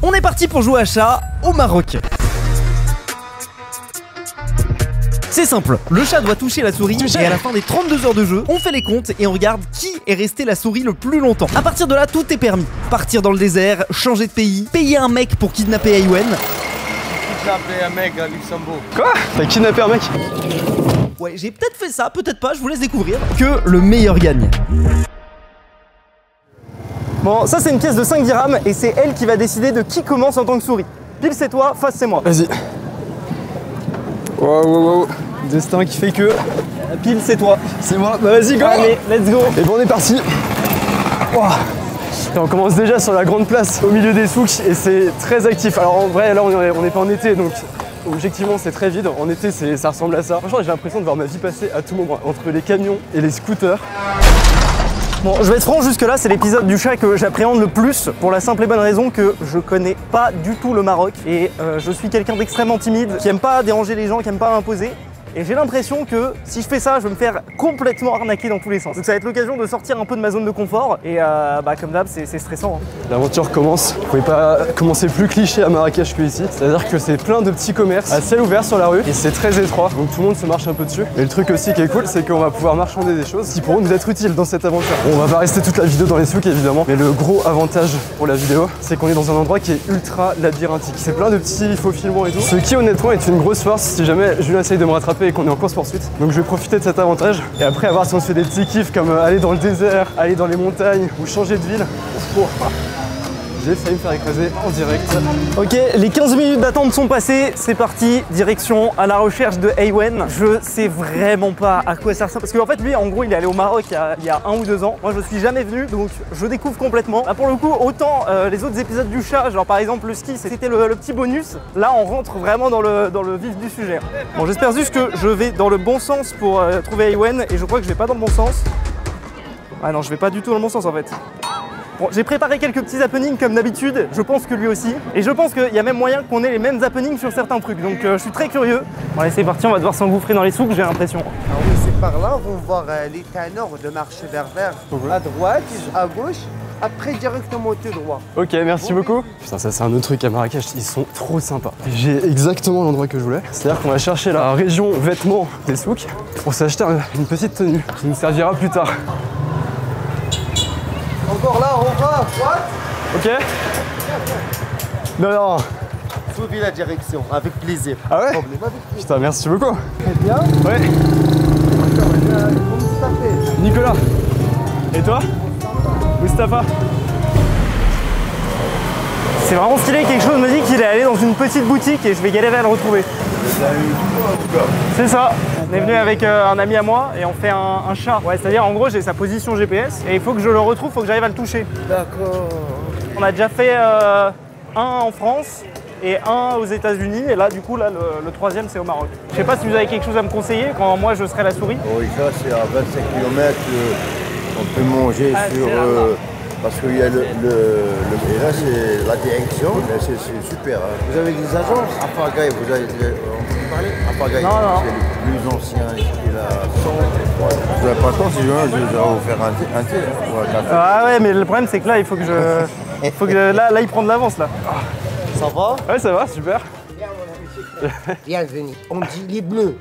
On est parti pour jouer à chat au Maroc. C'est simple, le chat doit toucher la souris et à la fin des 32 heures de jeu, on fait les comptes et on regarde qui est resté la souris le plus longtemps. À partir de là, tout est permis. Partir dans le désert, changer de pays, payer un mec pour kidnapper Aywen. Kidnapper un mec à Luxembourg. Quoi? T'as kidnappé un mec? Ouais, j'ai peut-être fait ça, peut-être pas, je vous laisse découvrir. Que le meilleur gagne. Bon, ça c'est une pièce de 5 dirhams et c'est elle qui va décider de qui commence en tant que souris. Pile c'est toi, face c'est moi. Vas-y. Wow. Destin qui fait que... Pile c'est toi. C'est moi, bah vas-y go. Allez, let's go. Et bon on est parti. Wow. Et on commence déjà sur la grande place au milieu des souks et c'est très actif. Alors en vrai là on n'est pas en été donc objectivement c'est très vide. En été ça ressemble à ça. Franchement j'ai l'impression de voir ma vie passer à tout moment entre les camions et les scooters. Bon, je vais être franc, jusque là, c'est l'épisode du chat que j'appréhende le plus pour la simple et bonne raison que je connais pas du tout le Maroc et je suis quelqu'un d'extrêmement timide, qui aime pas déranger les gens, qui aime pas m'imposer. Et j'ai l'impression que si je fais ça, je vais me faire complètement arnaquer dans tous les sens. Donc ça va être l'occasion de sortir un peu de ma zone de confort et comme d'hab, c'est stressant. Hein. L'aventure commence. Vous pouvez pas commencer plus cliché à Marrakech que ici. C'est-à-dire que c'est plein de petits commerces à ciel ouvert sur la rue et c'est très étroit. Donc tout le monde se marche un peu dessus. Et le truc aussi qui est cool, c'est qu'on va pouvoir marchander des choses qui pourront nous être utiles dans cette aventure. Bon, on va pas rester toute la vidéo dans les souks évidemment, mais le gros avantage pour la vidéo, c'est qu'on est dans un endroit qui est ultra labyrinthique. C'est plein de petits faufilements et tout. Ce qui honnêtement est une grosse force si jamais Julien essaye de me rattraper et qu'on est en course poursuite. Donc je vais profiter de cet avantage et après avoir si on se fait des petits kiffs comme aller dans le désert, aller dans les montagnes ou changer de ville. J'ai failli me faire écraser en direct. Ok, les 15 minutes d'attente sont passées, c'est parti, direction à la recherche de Aywen. Je sais vraiment pas à quoi ça ressemble, parce qu'en fait lui en gros il est allé au Maroc il y a 1 ou 2 ans. Moi je suis jamais venu, donc je découvre complètement. Là pour le coup, autant les autres épisodes du chat, genre par exemple le ski, c'était le petit bonus. Là on rentre vraiment dans le vif du sujet. Bon, j'espère juste que je vais dans le bon sens pour trouver Aywen, et je crois que je vais pas dans le bon sens. Ah non, je vais pas du tout dans le bon sens en fait. Bon, j'ai préparé quelques petits happenings comme d'habitude, je pense que lui aussi. Et je pense qu'il y a même moyen qu'on ait les mêmes happenings sur certains trucs. Donc je suis très curieux. Bon allez c'est parti, on va devoir s'engouffrer dans les souks, j'ai l'impression. Ah oui, c'est par là, on va voir les canards de marché berbère. À droite, à gauche, après directement tout droit. Ok, merci beaucoup. Putain, ça c'est un autre truc à Marrakech, ils sont trop sympas. J'ai exactement l'endroit que je voulais. C'est-à-dire qu'on va chercher la région vêtements des souks pour s'acheter une petite tenue qui nous servira plus tard. Encore là, on va, droite. Ok. Non. Suivez la direction, avec plaisir. Ah ouais? Problème avec plaisir. Putain, merci beaucoup. Très bien. Ouais. Nicolas. Et toi? Mustapha. C'est vraiment stylé, quelque chose me dit qu'il est allé dans une petite boutique et je vais galérer à le retrouver. C'est ça. On est venu avec un ami à moi et on fait un chat. Ouais, c'est-à-dire en gros j'ai sa position GPS et il faut que je le retrouve, il faut que j'arrive à le toucher. D'accord. On a déjà fait un en France et un aux États-Unis et là du coup là le troisième c'est au Maroc. Je sais pas si vous avez quelque chose à me conseiller quand moi je serai la souris. Oui, ça c'est à 25 km. On peut manger sur... parce qu'il y a et là c'est la direction, c'est super. Hein. Vous avez des agences à Fargaï, vous avez parlé à Fargaï, non. C'est le plus ancien, il a 100. Vous n'avez pas le temps, si je vais vous faire un thé. Ah ouais, mais le problème c'est que là il faut que je... là il prend de l'avance là. Ça va? Ouais, ça va, super. Bienvenue. On dit les bleus.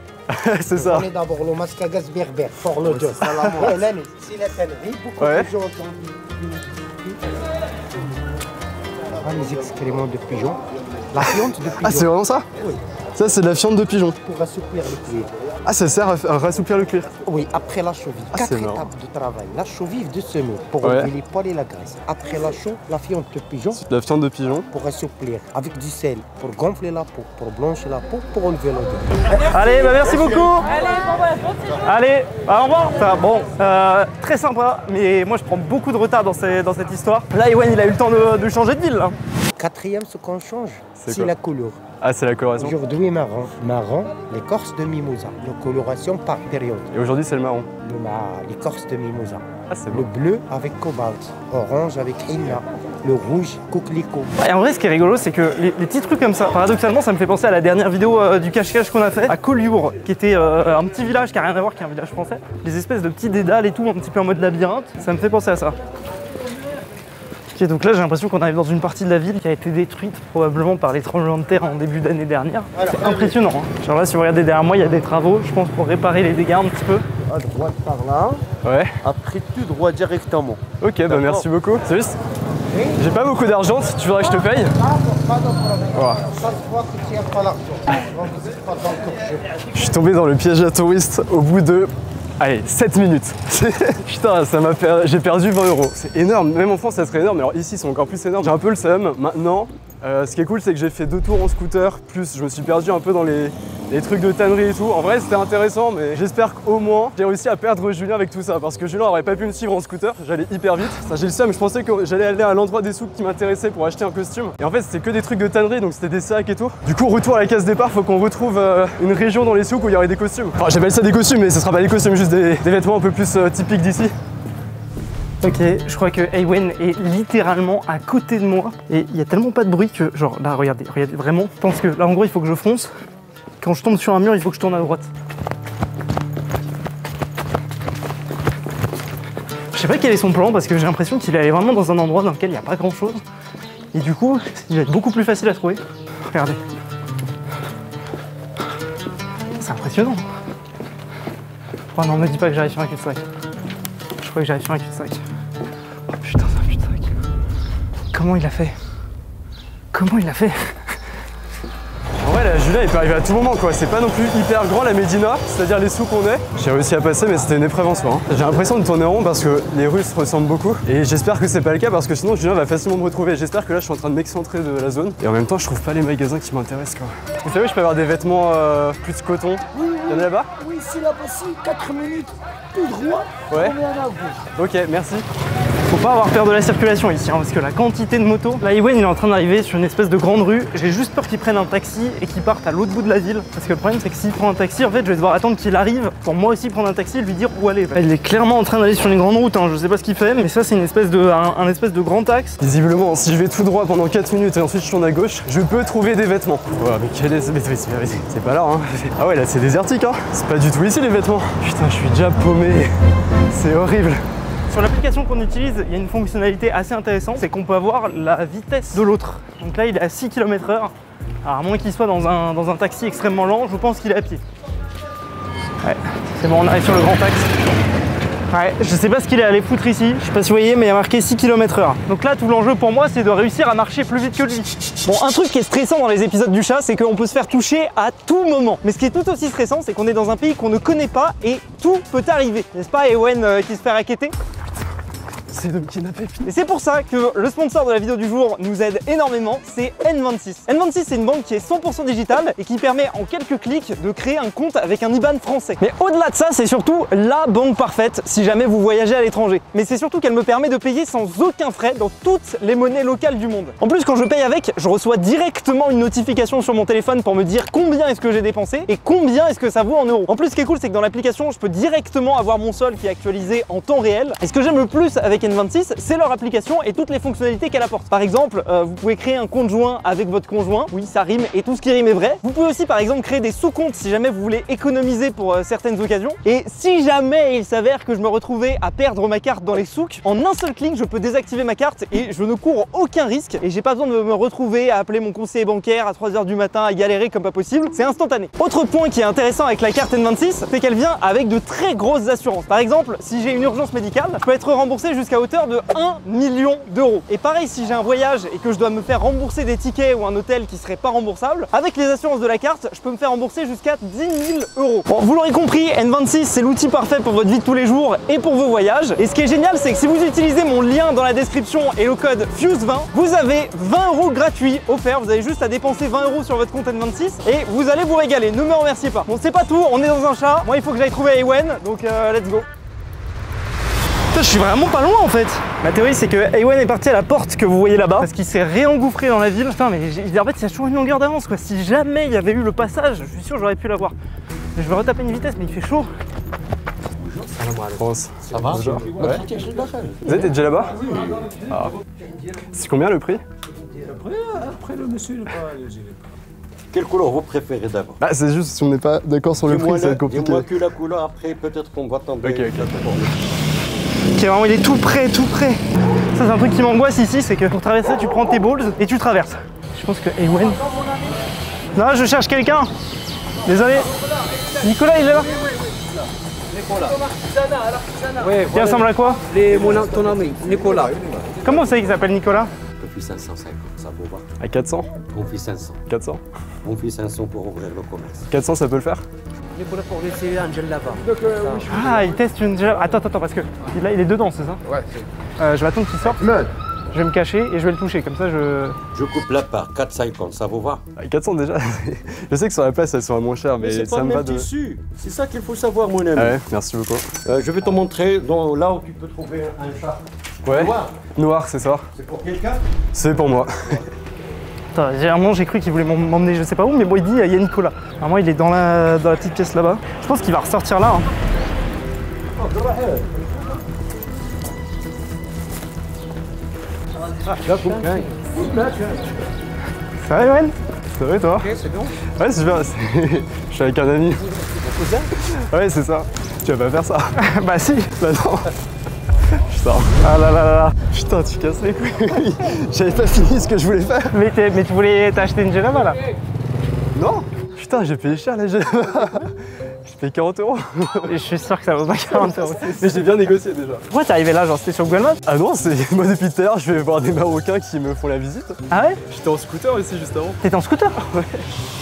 C'est ça. On est d'abord le mascagas berbère, fort le job. C'est la tannerie. Pourquoi Ouais. les gens entendent les excréments de pigeon. La fiente de pigeon. Ah, c'est vraiment ça? Oui. Ça, c'est de la fiente de pigeon. Pour assouplir le cuir. Ah, ça sert à rassouplir le cuir. Oui, après la cheville. Ah, 4 c'est marrant. étapes de travail. La cheville de semer pour Ouais. enlever les poils et la graisse. Après la chaux, la fiente de pigeon De la fiente de pigeon. pour assouplir. Avec du sel pour gonfler la peau, pour blanchir la peau, pour enlever l'odeur. Allez, bah merci beaucoup. Allez, au revoir. Enfin, bon, très sympa, mais moi je prends beaucoup de retard dans cette histoire. Là, Aywen, il a eu le temps de changer de ville. Là. Quatrième, ce qu'on change, C'est c'est quoi? la couleur. Ah, c'est la coloration. Aujourd'hui, marron. Marron, l'écorce de mimosa. La coloration par période. Et aujourd'hui, c'est le marron. L'écorce de mimosa. Ah, c'est Le beau. bleu avec cobalt. Orange avec henna. Le rouge, coquelicot. Et en vrai, ce qui est rigolo, c'est que les petits trucs comme ça, paradoxalement, ça me fait penser à la dernière vidéo du cache-cache qu'on a fait à Collioure, qui était un petit village qui n'a rien à voir qu'un village français. Les espèces de petits dédales et tout, un petit peu en mode labyrinthe, ça me fait penser à ça. Ok, donc là j'ai l'impression qu'on arrive dans une partie de la ville qui a été détruite probablement par les tremblements de terre en début d'année dernière. C'est impressionnant. Hein. Genre là, si vous regardez derrière moi, il y a des travaux, je pense, pour réparer les dégâts un petit peu. À droite par là. Ouais. Après tout droit directement. Ok, bah merci beaucoup. C'est juste, j'ai pas beaucoup d'argent, tu voudrais que je te paye? Pas de problème. Voilà. Ça se voit que tu n'as pas l'argent. Je suis tombé dans le piège à touristes au bout de... Allez, 7 minutes. Putain, j'ai perdu 20 €. C'est énorme, même en France ça serait énorme, mais alors ici c'est encore plus énorme. J'ai un peu le seum maintenant. Ce qui est cool, c'est que j'ai fait 2 tours en scooter, plus je me suis perdu un peu dans les trucs de tannerie et tout. En vrai, c'était intéressant, mais j'espère qu'au moins j'ai réussi à perdre Julien avec tout ça, parce que Julien aurait pas pu me suivre en scooter, j'allais hyper vite. Ça, j'ai le seum, je pensais que j'allais aller à l'endroit des souks qui m'intéressait pour acheter un costume. Et en fait, c'était que des trucs de tannerie, donc c'était des sacs et tout. Du coup, retour à la case départ, faut qu'on retrouve une région dans les souks où il y aurait des costumes. Enfin, j'appelle ça des costumes, mais ce sera pas des costumes, juste des vêtements un peu plus typiques d'ici. Ok, je crois que Ewen est littéralement à côté de moi et il y a tellement pas de bruit que, genre là, regardez, vraiment, je pense que là en gros il faut que je fonce. Quand je tombe sur un mur, il faut que je tourne à droite. Je sais pas quel est son plan parce que j'ai l'impression qu'il est allé vraiment dans un endroit dans lequel il n'y a pas grand chose. Et du coup, il va être beaucoup plus facile à trouver. Regardez. C'est impressionnant. Oh non, me dis pas que j'arrive sur un cul-de-sac. Je crois que j'arrive sur un cul-de-sac. Oh putain, c'est un cul-de-sac. Comment il a fait? Comment il a fait? En vrai, la Julia, il peut arriver à tout moment, quoi. C'est pas non plus hyper grand la Médina, c'est-à-dire les souks qu'on est. J'ai réussi à passer, mais c'était une épreuve en soi. Hein. J'ai l'impression de tourner en rond parce que les rues se ressemblent beaucoup. Et j'espère que c'est pas le cas parce que sinon Julien va facilement me retrouver. J'espère que là, je suis en train de m'excentrer de la zone. Et en même temps, je trouve pas les magasins qui m'intéressent, quoi. Vous savez, je peux avoir des vêtements plus coton. Oui, Il y en a là-bas? oui, c'est là-bas, 4 minutes, tout droit. Ouais. On est à la gauche. Ok, merci. Faut pas avoir peur de la circulation ici, hein, parce que la quantité de motos. Là, Ewen, il est en train d'arriver sur une espèce de grande rue. J'ai juste peur qu'il prenne un taxi et qu'il parte à l'autre bout de la ville. Parce que le problème, c'est que s'il prend un taxi, en fait, je vais devoir attendre qu'il arrive pour moi aussi prendre un taxi et lui dire où aller. Là, il est clairement en train d'aller sur une grande route, hein. Je sais pas ce qu'il fait, mais ça, c'est une espèce de, un espèce de grand axe. Visiblement, si je vais tout droit pendant 4 minutes et ensuite je tourne à gauche, je peux trouver des vêtements. Ouais, mais quel est... Mais c'est pas là, hein. Ah ouais, là, c'est désertique, hein. C'est pas du tout ici, les vêtements. Putain, je suis déjà paumé. C'est horrible. Sur l'application qu'on utilise, il y a une fonctionnalité assez intéressante, c'est qu'on peut avoir la vitesse de l'autre. Donc là, il est à 6 km/h. Alors à moins qu'il soit dans un taxi extrêmement lent, je pense qu'il est à pied. Ouais, c'est bon, on arrive sur le grand axe. Ouais, je sais pas ce qu'il est allé foutre ici, je sais pas si vous voyez, mais il y a marqué 6 km/h. Donc là, tout l'enjeu pour moi, c'est de réussir à marcher plus vite que lui. Bon, un truc qui est stressant dans les épisodes du chat, c'est qu'on peut se faire toucher à tout moment. Mais ce qui est tout aussi stressant, c'est qu'on est dans un pays qu'on ne connaît pas et tout peut arriver. N'est-ce pas, Ewen qui se fait racketter? C'est de me kidnapper. Et c'est pour ça que le sponsor de la vidéo du jour nous aide énormément, c'est N26. N26, c'est une banque qui est 100% digitale et qui permet en quelques clics de créer un compte avec un IBAN français. Mais au-delà de ça, c'est surtout la banque parfaite si jamais vous voyagez à l'étranger. Mais c'est surtout qu'elle me permet de payer sans aucun frais dans toutes les monnaies locales du monde. En plus, quand je paye avec, je reçois directement une notification sur mon téléphone pour me dire combien est-ce que j'ai dépensé et combien est-ce que ça vaut en euros. En plus, ce qui est cool, c'est que dans l'application, je peux directement avoir mon solde qui est actualisé en temps réel. Et ce que j'aime le plus avec N26, c'est leur application et toutes les fonctionnalités qu'elle apporte. Par exemple, vous pouvez créer un compte joint avec votre conjoint. Oui, ça rime et tout ce qui rime est vrai. Vous pouvez aussi, par exemple, créer des sous-comptes si jamais vous voulez économiser pour certaines occasions. Et si jamais il s'avère que je me retrouvais à perdre ma carte dans les souks, en un seul clic, je peux désactiver ma carte et je ne cours aucun risque. Et j'ai pas besoin de me retrouver à appeler mon conseiller bancaire à 3 h du matin à galérer comme pas possible. C'est instantané. Autre point qui est intéressant avec la carte N26, c'est qu'elle vient avec de très grosses assurances. Par exemple, si j'ai une urgence médicale, je peux être remboursé jusqu'à hauteur de 1 million d'euros. Et pareil, si j'ai un voyage et que je dois me faire rembourser des tickets ou un hôtel qui serait pas remboursable, avec les assurances de la carte, je peux me faire rembourser jusqu'à 10 000 euros. Bon, vous l'aurez compris, N26, c'est l'outil parfait pour votre vie de tous les jours et pour vos voyages. Et ce qui est génial, c'est que si vous utilisez mon lien dans la description et le code FUSE20, vous avez 20 euros gratuits offerts. Vous avez juste à dépenser 20 euros sur votre compte N26 et vous allez vous régaler. Ne me remerciez pas. Bon, c'est pas tout, on est dans un chat. Moi, il faut que j'aille trouver Ewen, donc let's go. Je suis vraiment pas loin en fait. Ma théorie c'est que Ewen est parti à la porte que vous voyez là-bas parce qu'il s'est réengouffré dans la ville. Putain mais en fait il y a toujours une longueur d'avance quoi. Si jamais il y avait eu le passage, je suis sûr j'aurais pu l'avoir. Je vais retaper une vitesse mais il fait chaud. Ça va? Bonjour. Ouais. Vous êtes déjà là-bas? Ah. C'est combien le prix? Après le monsieur, il n'est pas léger. Quelle couleur vous préférez d'abord? Bah c'est juste si on n'est pas d'accord sur le prix, ça va être compliqué. Dis-moi que la couleur, après peut-être qu'on va tomber. Ok. Ok, vraiment, il est tout près, tout près. Ça, c'est un truc qui m'angoisse ici, c'est que pour traverser, tu prends tes balls et tu traverses. Je pense que Ewen... Non, je cherche quelqu'un. Désolé. Nicolas, il est là. Nicolas. Il ressemble à quoi? Ton ami, Nicolas. Comment vous savez qu'il s'appelle Nicolas? On fait 550, ça vous va? À 400? On fait 500. 400? On fait 500 pour ouvrir le commerce. 400, ça peut le faire? Nicolas, pour essayer un gel là-bas. Ah, il teste une... Attends, parce que là, il est dedans, c'est ça? Ouais. Je vais attendre qu'il sorte. Je vais me cacher et je vais le toucher, comme ça Je coupe la part, 4,50, ça vous va? À 400 déjà? Je sais que sur la place, elles sera moins chères, mais c'est ça pas me le va même de... tissu. C'est ça qu'il faut savoir, mon ami. Ah ouais, merci beaucoup. Je vais te montrer là où tu peux trouver un chat. Ouais. Noir. Noir, c'est ça? C'est pour quelqu'un? C'est pour moi. Attends, généralement j'ai cru qu'il voulait m'emmener je sais pas où, mais bon il dit il y a Nicolas. Normalement il est dans la petite pièce là-bas. Je pense qu'il va ressortir là. Hein. Ça va Yoann? Ça va et toi? Ok, c'est bon. Ouais, c'est bien. Je suis avec un ami. Mon cousin? Ouais, c'est ça. Tu vas pas faire ça? Bah si. Bah non. Putain. Ah là là là là. Putain, tu casses les couilles. J'avais pas fini ce que je voulais faire. Mais tu voulais t'acheter une Genova là? Non. Putain, j'ai payé cher la Genova. J'ai payé 40 €. Et je suis sûr que ça vaut pas 40 €. Mais j'ai bien négocié déjà. Pourquoi t'es arrivé là? Genre c'était sur Google Maps? Ah non, c'est moi depuis tout à l'heure, je vais voir des Marocains qui me font la visite. Ah ouais? J'étais en scooter ici juste avant. T'étais en scooter? Ouais.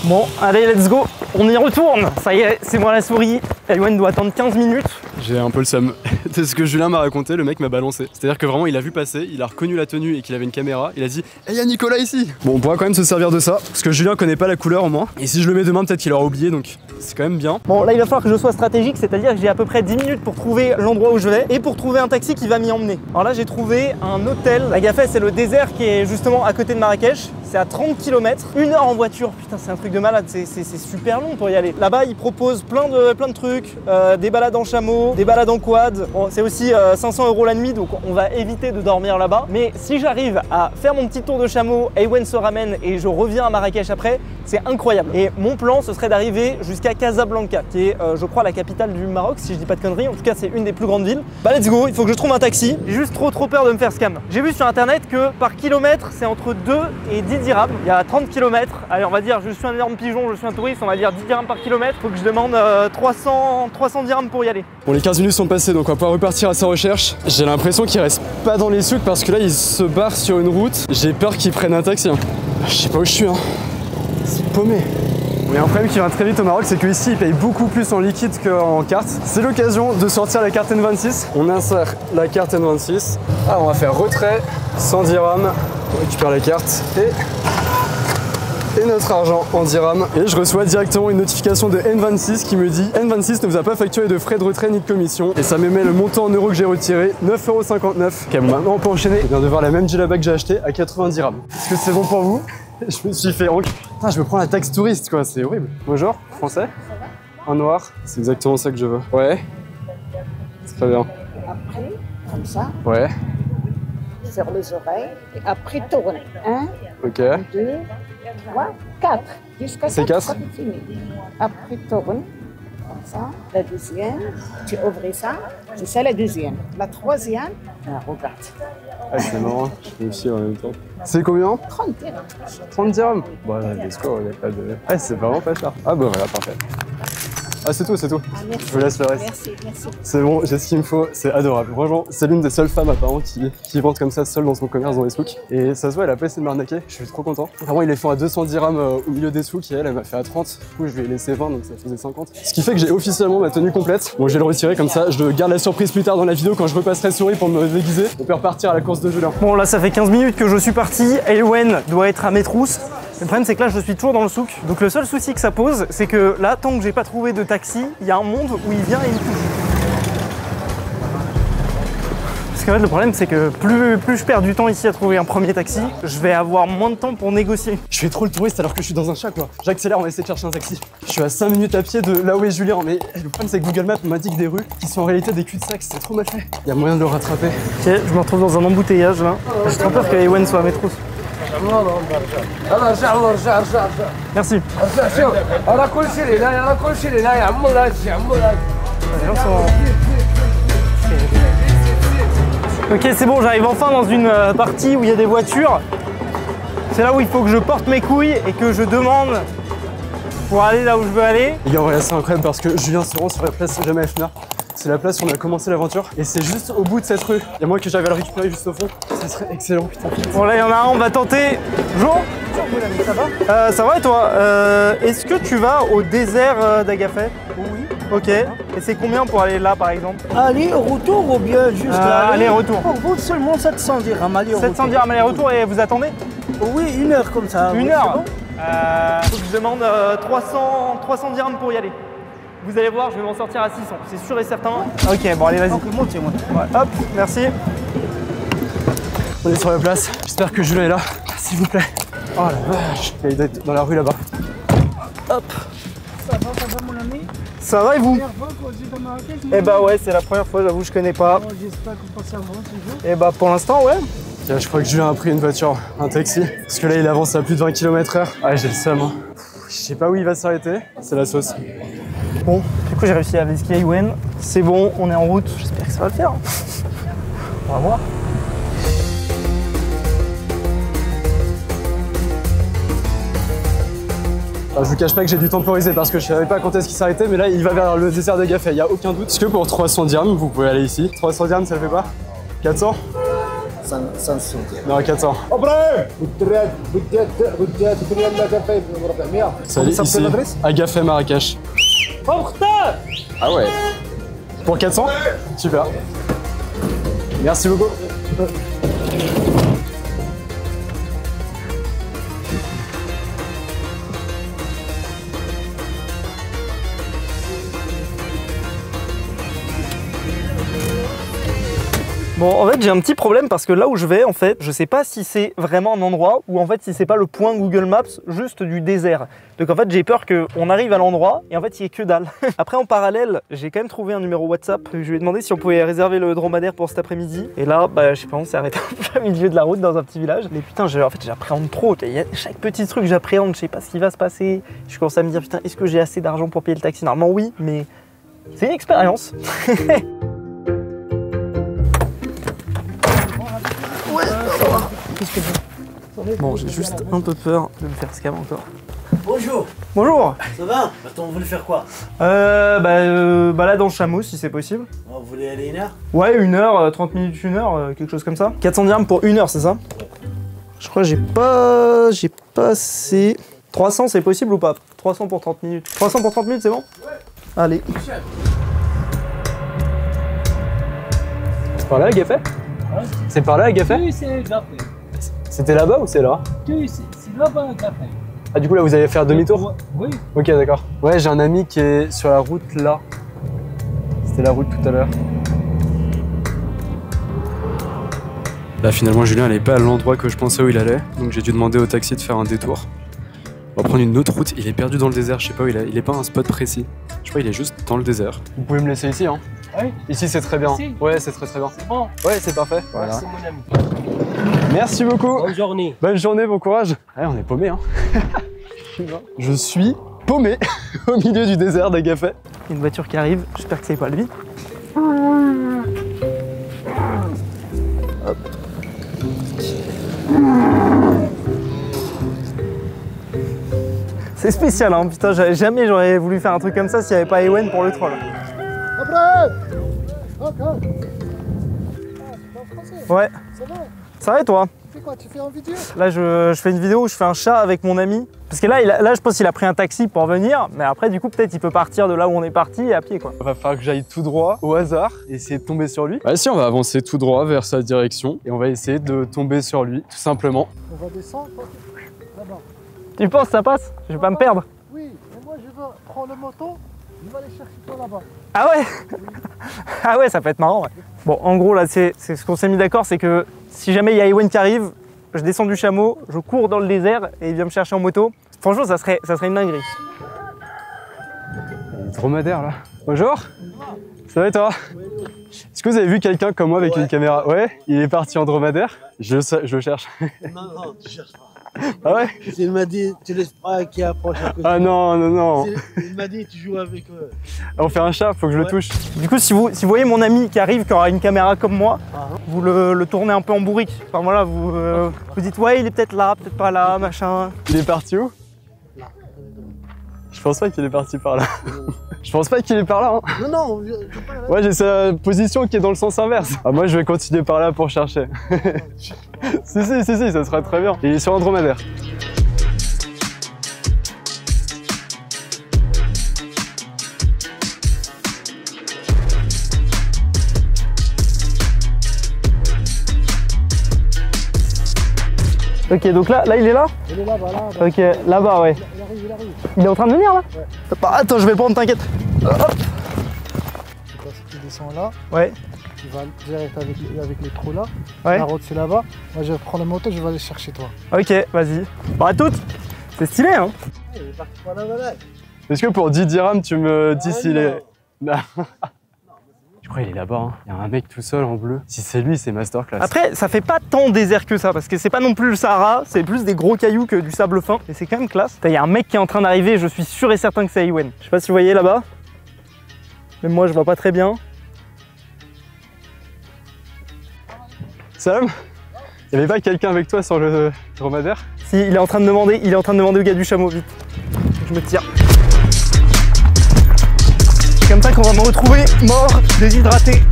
Bon, allez, let's go. On y retourne. Ça y est, c'est moi la souris. Ewen doit attendre 15 minutes. J'ai un peu le seum. C'est ce que Julien m'a raconté, le mec m'a balancé. C'est-à-dire que vraiment il a vu passer, il a reconnu la tenue et qu'il avait une caméra, il a dit « Hey, y'a Nicolas ici !» Bon, on pourra quand même se servir de ça, parce que Julien connaît pas la couleur au moins. Et si je le mets demain, peut-être qu'il aura oublié, donc c'est quand même bien. Bon, là il va falloir que je sois stratégique, c'est-à-dire que j'ai à peu près 10 minutes pour trouver l'endroit où je vais et pour trouver un taxi qui va m'y emmener. Alors là j'ai trouvé un hôtel. La Gaffa, c'est le désert qui est justement à côté de Marrakech. C'est à 30 km, 1 heure en voiture. Putain, c'est un truc de malade, c'est super long pour y aller. Là-bas, ils proposent plein de trucs, des balades en chameau, des balades en quad. Bon, c'est aussi 500 € la nuit, donc on va éviter de dormir là-bas. Mais si j'arrive à faire mon petit tour de chameau, Ewen se ramène et je reviens à Marrakech après, c'est incroyable. Et mon plan, ce serait d'arriver jusqu'à Casablanca, qui est, je crois, la capitale du Maroc, si je dis pas de conneries. En tout cas, c'est une des plus grandes villes. Bah, let's go, il faut que je trouve un taxi. J'ai juste trop peur de me faire scam. J'ai vu sur internet que par kilomètre, c'est entre 2 et 10 dirhams. Il y a 30 km. Allez, on va dire, je suis un énorme pigeon, je suis un touriste, on va dire 10 dirhams par kilomètre. Faut que je demande 300 dirhams pour y aller. Bon, les 15 minutes sont passées, donc on va pouvoir repartir à sa recherche. J'ai l'impression qu'il reste pas dans les souks parce que là, il se barre sur une route. J'ai peur qu'il prenne un taxi. Hein. Je sais pas où je suis, hein. C'est paumé. Mais un problème qui va très vite au Maroc, c'est qu'ici, ils payent beaucoup plus en liquide qu'en carte. C'est l'occasion de sortir la carte N26. On insère la carte N26. Ah, on va faire retrait, 100 dirhams. On récupère la carte et notre argent en dirhams. Et je reçois directement une notification de N26 qui me dit N26 ne vous a pas facturé de frais de retrait ni de commission. Et ça me met le montant en euros que j'ai retiré, 9,59 €. Ok, bon, maintenant on peut enchaîner. Je viens de voir la même djellaba que j'ai acheté à 80 dirhams. Est-ce que c'est bon pour vous? Je me suis fait honte. Putain, je me prends la taxe touriste, quoi, c'est horrible. Bonjour, français? En noir? C'est exactement ça que je veux. Ouais. C'est très bien. Après, comme ça, Ouais. sur les oreilles, et après tourner. 1, Ok. 2, 3, 4. Jusqu'à C'est 4, 4. ça c'est fini. Après tourne, comme ça. La deuxième, tu ouvres ça, c'est ça la deuxième. La troisième, regarde. Ah, c'est marrant, je fais aussi en même temps. C'est combien? 30 dirhams. 30 dirhams. Bon, let's go, il n'y a pas de... Ah, c'est vraiment pas cher. Ah bah voilà, parfait. Ah, c'est tout, c'est tout. Ah, merci. Je vous laisse le reste. Merci, merci. C'est bon, j'ai ce qu'il me faut, c'est adorable. Franchement, c'est l'une des seules femmes apparemment qui vend comme ça seule dans son commerce dans les souks. Et ça se voit, elle a pas essayé de m'arnaquer, je suis trop content. Avant, il les fait à 200 dirhams au milieu des souks et elle m'a fait à 30. Du coup, je lui ai laissé 20, donc ça faisait 50. Ce qui fait que j'ai officiellement ma tenue complète. Bon, je vais le retirer comme ça, je garde la surprise plus tard dans la vidéo quand je repasserai souris pour me déguiser. On peut repartir à la course de Julien. Bon, là ça fait 15 minutes que je suis parti. Ewen doit être à mes trousses. Le problème c'est que là je suis toujours dans le souk. Donc le seul souci que ça pose, c'est que là, tant que j'ai pas trouvé de taxi, il y a un monde où il vient et il me touche. Parce qu'en fait le problème c'est que plus je perds du temps ici à trouver un premier taxi, je vais avoir moins de temps pour négocier. Je fais trop le touriste alors que je suis dans un chat quoi. J'accélère, on va essayer de chercher un taxi. Je suis à 5 minutes à pied de là où est Julien, mais le problème c'est que Google Maps m'indique des rues qui sont en réalité des cul-de-sac, c'est trop mal fait. Il y a moyen de le rattraper. Ok, je me retrouve dans un embouteillage là. J'ai trop peur que Ewen soit à mes trousses. Merci. Les gens sont... Ok, c'est bon, j'arrive enfin dans une partie où il y a des voitures. C'est là où il faut que je porte mes couilles et que je demande pour aller là où je veux aller. Les gars, voilà, c'est incroyable parce que Julien se rend sur la place Jamais Hafner. C'est la place où on a commencé l'aventure et c'est juste au bout de cette rue. Il y a moi que j'avais à le récupérer juste au fond. Ça serait excellent, putain. Bon, là, il y en a un, on va tenter. Bonjour. Ça va? Ça va et toi? Est-ce que tu vas au désert d'Agafay? Oui. Ok. Et c'est combien pour aller là, par exemple? Aller retour ou bien juste aller-retour. Pour vous seulement 700 dirhams aller-retour. 700 dirhams aller-retour et vous attendez? Oui, 1 heure comme ça. Une oui, heure? c'est bon. Faut que je demande 300 dirhams pour y aller. Vous allez voir, je vais m'en sortir à 600, c'est sûr et certain. Ok, bon allez, vas-y. Donc montez, montez. Ouais, hop, merci. On est sur la place. J'espère que Julien est là, s'il vous plaît. Oh la vache. Il doit être dans la rue là-bas. Hop. Ça va mon ami? Ça va et vous? Première fois que vous êtes à Marrakech? Eh bah ouais, c'est la première fois, j'avoue, je connais pas. Bon, j'espère que vous passez un bon séjour. Eh bah pour l'instant, ouais. Tiens, je crois que Julien a pris une voiture, un taxi. Parce que là, il avance à plus de 20 km/h. Ah, j'ai le seum. Hein. Je sais pas où il va s'arrêter. C'est la sauce. Bon, du coup j'ai réussi à visiter Aywen. C'est bon, on est en route. J'espère que ça va le faire. On va voir. Alors, je vous cache pas que j'ai dû temporiser parce que je savais pas quand est-ce qu'il s'arrêtait, mais là il va vers le désert d'Agafay, il y a aucun doute. Est-ce que pour 300 dirhams, vous pouvez aller ici? 300 dirhams, ça le fait pas? 400? 500 dirhams. Non, 400. Salut, ici, Agafay, Marrakech. Ah ouais. Pour 400? Super. Merci beaucoup. Bon, en fait, j'ai un petit problème parce que là où je vais, en fait, je sais pas si c'est vraiment un endroit ou en fait si c'est pas le point Google Maps juste du désert. Donc en fait, j'ai peur qu'on arrive à l'endroit et en fait, il y ait que dalle. Après, en parallèle, j'ai quand même trouvé un numéro WhatsApp. Je lui ai demandé si on pouvait réserver le dromadaire pour cet après-midi. Et là, bah, je sais pas, on s'est arrêté un peu au milieu de la route dans un petit village. Mais putain, en fait, j'appréhende trop. Chaque petit truc, j'appréhende. Je sais pas ce qui va se passer. Je commence à me dire, putain, est-ce que j'ai assez d'argent pour payer le taxi? Normalement, oui, mais c'est une expérience. Bon, j'ai juste un peu peur de me faire scam encore. Bonjour. Bonjour. Ça va? Attends, vous voulez faire quoi? Là dans le chameau si c'est possible. Vous voulez aller 1 heure? Ouais, 1 heure, 30 minutes, 1 heure, quelque chose comme ça. 400 dirhams pour 1 heure, c'est ça? Je crois que j'ai pas assez. 300 c'est possible ou pas? 300 pour 30 minutes. 300 pour 30 minutes, c'est bon? Ouais. Allez. C'est par là, Agafay? C'est par là, Agafay? Oui, c'est Agafay. C'était là-bas ou c'est là? Oui, c'est là-bas, Agafay. Ah, du coup, là, vous allez faire demi-tour? Oui. Ok, d'accord. Ouais, j'ai un ami qui est sur la route là. C'était la route tout à l'heure. Là, finalement, Julien n'allait pas à l'endroit que je pensais où il allait. Donc, j'ai dû demander au taxi de faire un détour. On va prendre une autre route. Il est perdu dans le désert. Je sais pas où il est. Il est pas à un spot précis. Je crois qu'il est juste dans le désert. Vous pouvez me laisser ici, hein? Oui. Ici, c'est très bien. Ici? Ouais, c'est très bien. C'est bon. Ouais, c'est parfait. Voilà. C'est mon ami. Merci beaucoup. Bonne journée. Bonne journée, bon courage. Ouais, on est paumé, hein. Je suis paumé au milieu du désert d'Agafay. Il y a une voiture qui arrive, j'espère que c'est pas lui. Hop. C'est spécial, hein, putain, jamais j'aurais voulu faire un truc comme ça s'il n'y avait pas Aywen pour le troll. Ouais. Ça va? Ça va et toi? Tu fais quoi? Tu fais en vidéo? Là, je fais une vidéo où je fais un chat avec mon ami. Parce que là, je pense qu'il a pris un taxi pour venir. Mais après, du coup, peut-être il peut partir de là où on est parti à pied, quoi. Il va falloir que j'aille tout droit, au hasard, et essayer de tomber sur lui. Bah si, on va avancer tout droit vers sa direction. Et on va essayer de tomber sur lui, tout simplement. On va descendre là-bas. Tu penses que ça passe? Je vais pas me perdre. Oui, mais moi je veux prendre le moto, je vais aller chercher toi là-bas. Ah ouais? Ah ouais, ça peut être marrant, ouais. Bon, en gros, là, c'est ce qu'on s'est mis d'accord, c'est que si jamais il y a Aywen qui arrive, je descends du chameau, je cours dans le désert et il vient me chercher en moto. Franchement, ça serait une dinguerie. Il est dromadaire, là. Bonjour. Ça va et toi? Est-ce que vous avez vu quelqu'un comme moi avec une caméra? Ouais, il est parti en dromadaire. Je le cherche. Non, tu cherches pas. Ah ouais? Il m'a dit, tu laisses pas qui approche à côté. Ah non, non, non. Il m'a dit, tu joues avec eux. On fait un chat, faut que je le touche. Du coup, si vous voyez mon ami qui arrive, qui aura une caméra comme moi, vous le tournez un peu en bourrique. Enfin voilà, vous dites ouais, il est peut-être là, peut-être pas là, machin. Il est parti où? Là. Je pense pas qu'il est parti par là. Je pense pas qu'il est par là. Hein. Non, non, je pas là. Ouais, j'ai sa position qui est dans le sens inverse. Ah, moi, je vais continuer par là pour chercher. si, ça sera très bien. Il est sur un dromadaire. Ok, donc là il est là? Il est là-bas, là. Ok, là-bas, ouais. Il arrive. Il est en train de venir là? Ouais. Attends, je vais le prendre, t'inquiète. Hop. Tu descends là, Ouais, tu vas direct avec les trous là. ouais. La route c'est là-bas. Moi je vais prendre la moto, je vais aller chercher toi. Ok, vas-y. Bon, à toutes. C'est stylé, hein? Il est parti pour la balade. Est-ce que pour 10 dirhams, tu me dis s'il non. est... Non. Je crois qu'il est là-bas. Hein. Il y a un mec tout seul en bleu. Si c'est lui, c'est masterclass. Après, ça fait pas tant désert que ça, parce que c'est pas non plus le Sahara, c'est plus des gros cailloux que du sable fin. Et c'est quand même classe. Il y a un mec qui est en train d'arriver, je suis sûr et certain que c'est Aywen. Je sais pas si vous voyez là-bas. Même moi, je vois pas très bien. Sam, il y avait pas quelqu'un avec toi sur le dromadaire? Si, il est en train de demander au gars du chameau, vite. Je me tire. C'est comme ça qu'on va me retrouver mort, déshydraté.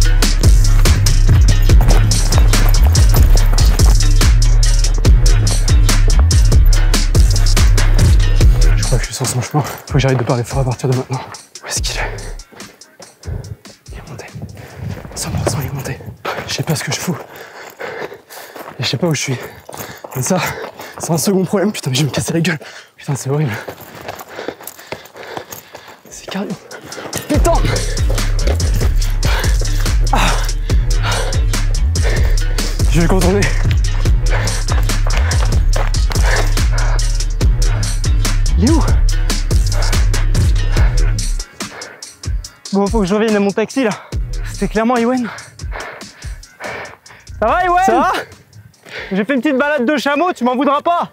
Je crois que je suis sur son chemin. Faut que j'arrête de parler fort à partir de maintenant. Où est-ce qu'il est? Il est monté. 100% il est monté. Je sais pas ce que je fous. Et je sais pas où je suis. Et ça, c'est un second problème. Putain, mais je vais me casser la gueule. Putain, c'est horrible. C'est cardio. Putain! Ah. Je vais le contourner. Il est où? Bon, faut que je revienne à mon taxi là. C'était clairement Aywen. Ça va Aywen? Ça va? J'ai fait une petite balade de chameau, tu m'en voudras pas?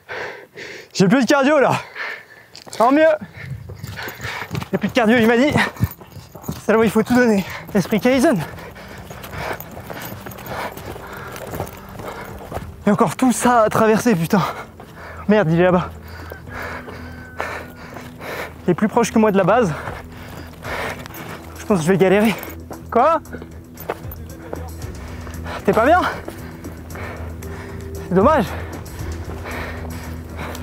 J'ai plus de cardio là. Tant mieux. Il n'y a plus de cardio, il m'a dit. C'est là où il faut tout donner. Esprit Kaizen. Et encore tout ça à traverser, putain. Merde, il est là-bas. Il est plus proche que moi de la base. Je pense que je vais galérer. Quoi? T'es pas bien? C'est dommage.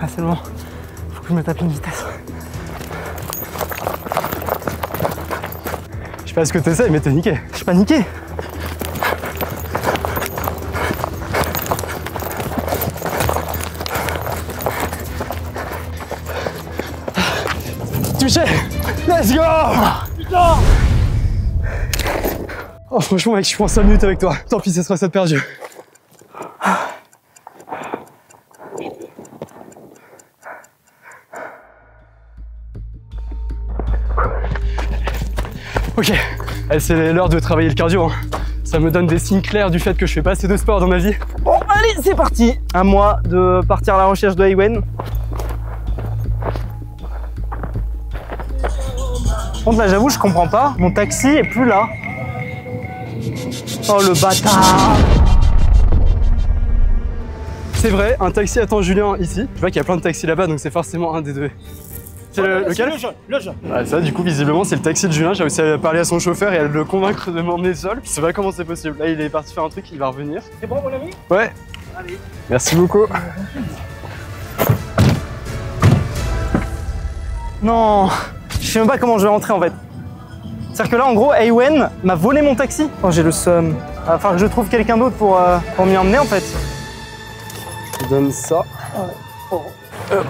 Ah, c'est le moment. Faut que je me tape une vitesse. Je sais pas ce que t'essayes, mais t'es niqué. Je suis pas niqué. Touché! Let's go! Putain! Oh franchement mec, je suis en 5 minutes avec toi. Tant pis, ce sera ça de perdu. Ok, allez, c'est l'heure de travailler le cardio. Hein. Ça me donne des signes clairs du fait que je fais pas assez de sport dans ma vie. Bon, allez, c'est parti. À moi de partir à la recherche de Aywen. Par contre, là, j'avoue, je comprends pas. Mon taxi est plus là. Oh, le bâtard. C'est vrai, un taxi attend Julien ici. Je vois qu'il y a plein de taxis là-bas, donc c'est forcément un des deux. C'est lequel? Le jaune. Ah, ça, du coup, visiblement, c'est le taxi de Julien. J'ai réussi à parler à son chauffeur et à le convaincre de m'emmener seul. Je sais pas comment c'est possible. Là, il est parti faire un truc, il va revenir. C'est bon, mon ami? Ouais. Allez. Merci beaucoup. Non, je sais même pas comment je vais rentrer en fait. C'est-à-dire que là, en gros, Aywen m'a volé mon taxi. Oh, j'ai le seum. Il va falloir que je trouve quelqu'un d'autre pour m'y emmener en fait. Je donne ça. Oh. Hop.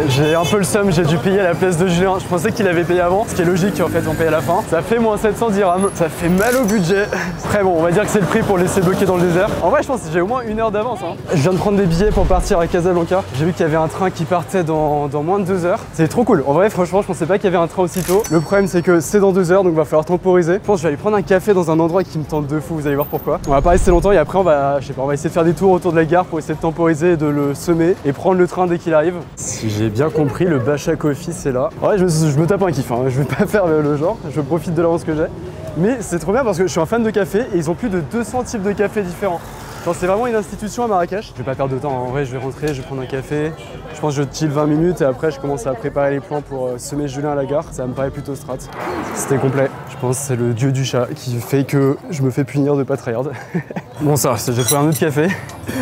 J'ai un peu le seum, j'ai dû payer à la place de Julien. Je pensais qu'il avait payé avant, ce qui est logique en fait, on paye à la fin. Ça fait moins 700 dirhams, ça fait mal au budget. Après bon, on va dire que c'est le prix pour laisser bloquer dans le désert. En vrai, je pense que j'ai au moins 1 heure d'avance. Hein. Je viens de prendre des billets pour partir à Casablanca. J'ai vu qu'il y avait un train qui partait dans moins de 2 heures. C'est trop cool. En vrai, franchement, je pensais pas qu'il y avait un train aussitôt. Le problème, c'est que c'est dans 2 heures, donc il va falloir temporiser. Je pense que je vais aller prendre un café dans un endroit qui me tente de fou, vous allez voir pourquoi. On va pas rester longtemps et après, on va, je sais pas, on va essayer de faire des tours autour de la gare pour essayer de temporiser, de le semer et prendre le train dès qu'il arrive. Si j'ai bien compris, le Bacha Coffee, c'est là. Ouais, je me tape un kiff, hein. Je vais pas faire le genre, je profite de l'avance que j'ai. Mais c'est trop bien parce que je suis un fan de café et ils ont plus de 200 types de café différents. C'est vraiment une institution à Marrakech. Je vais pas perdre de temps, en vrai je vais rentrer, je vais prendre un café. Je pense que je chill 20 minutes et après je commence à préparer les plans pour semer Julien à la gare. Ça me paraît plutôt strat. C'était complet. Je pense que c'est le dieu du chat qui fait que je me fais punir de pas tryhard. Bon ça, j'ai pris un autre café.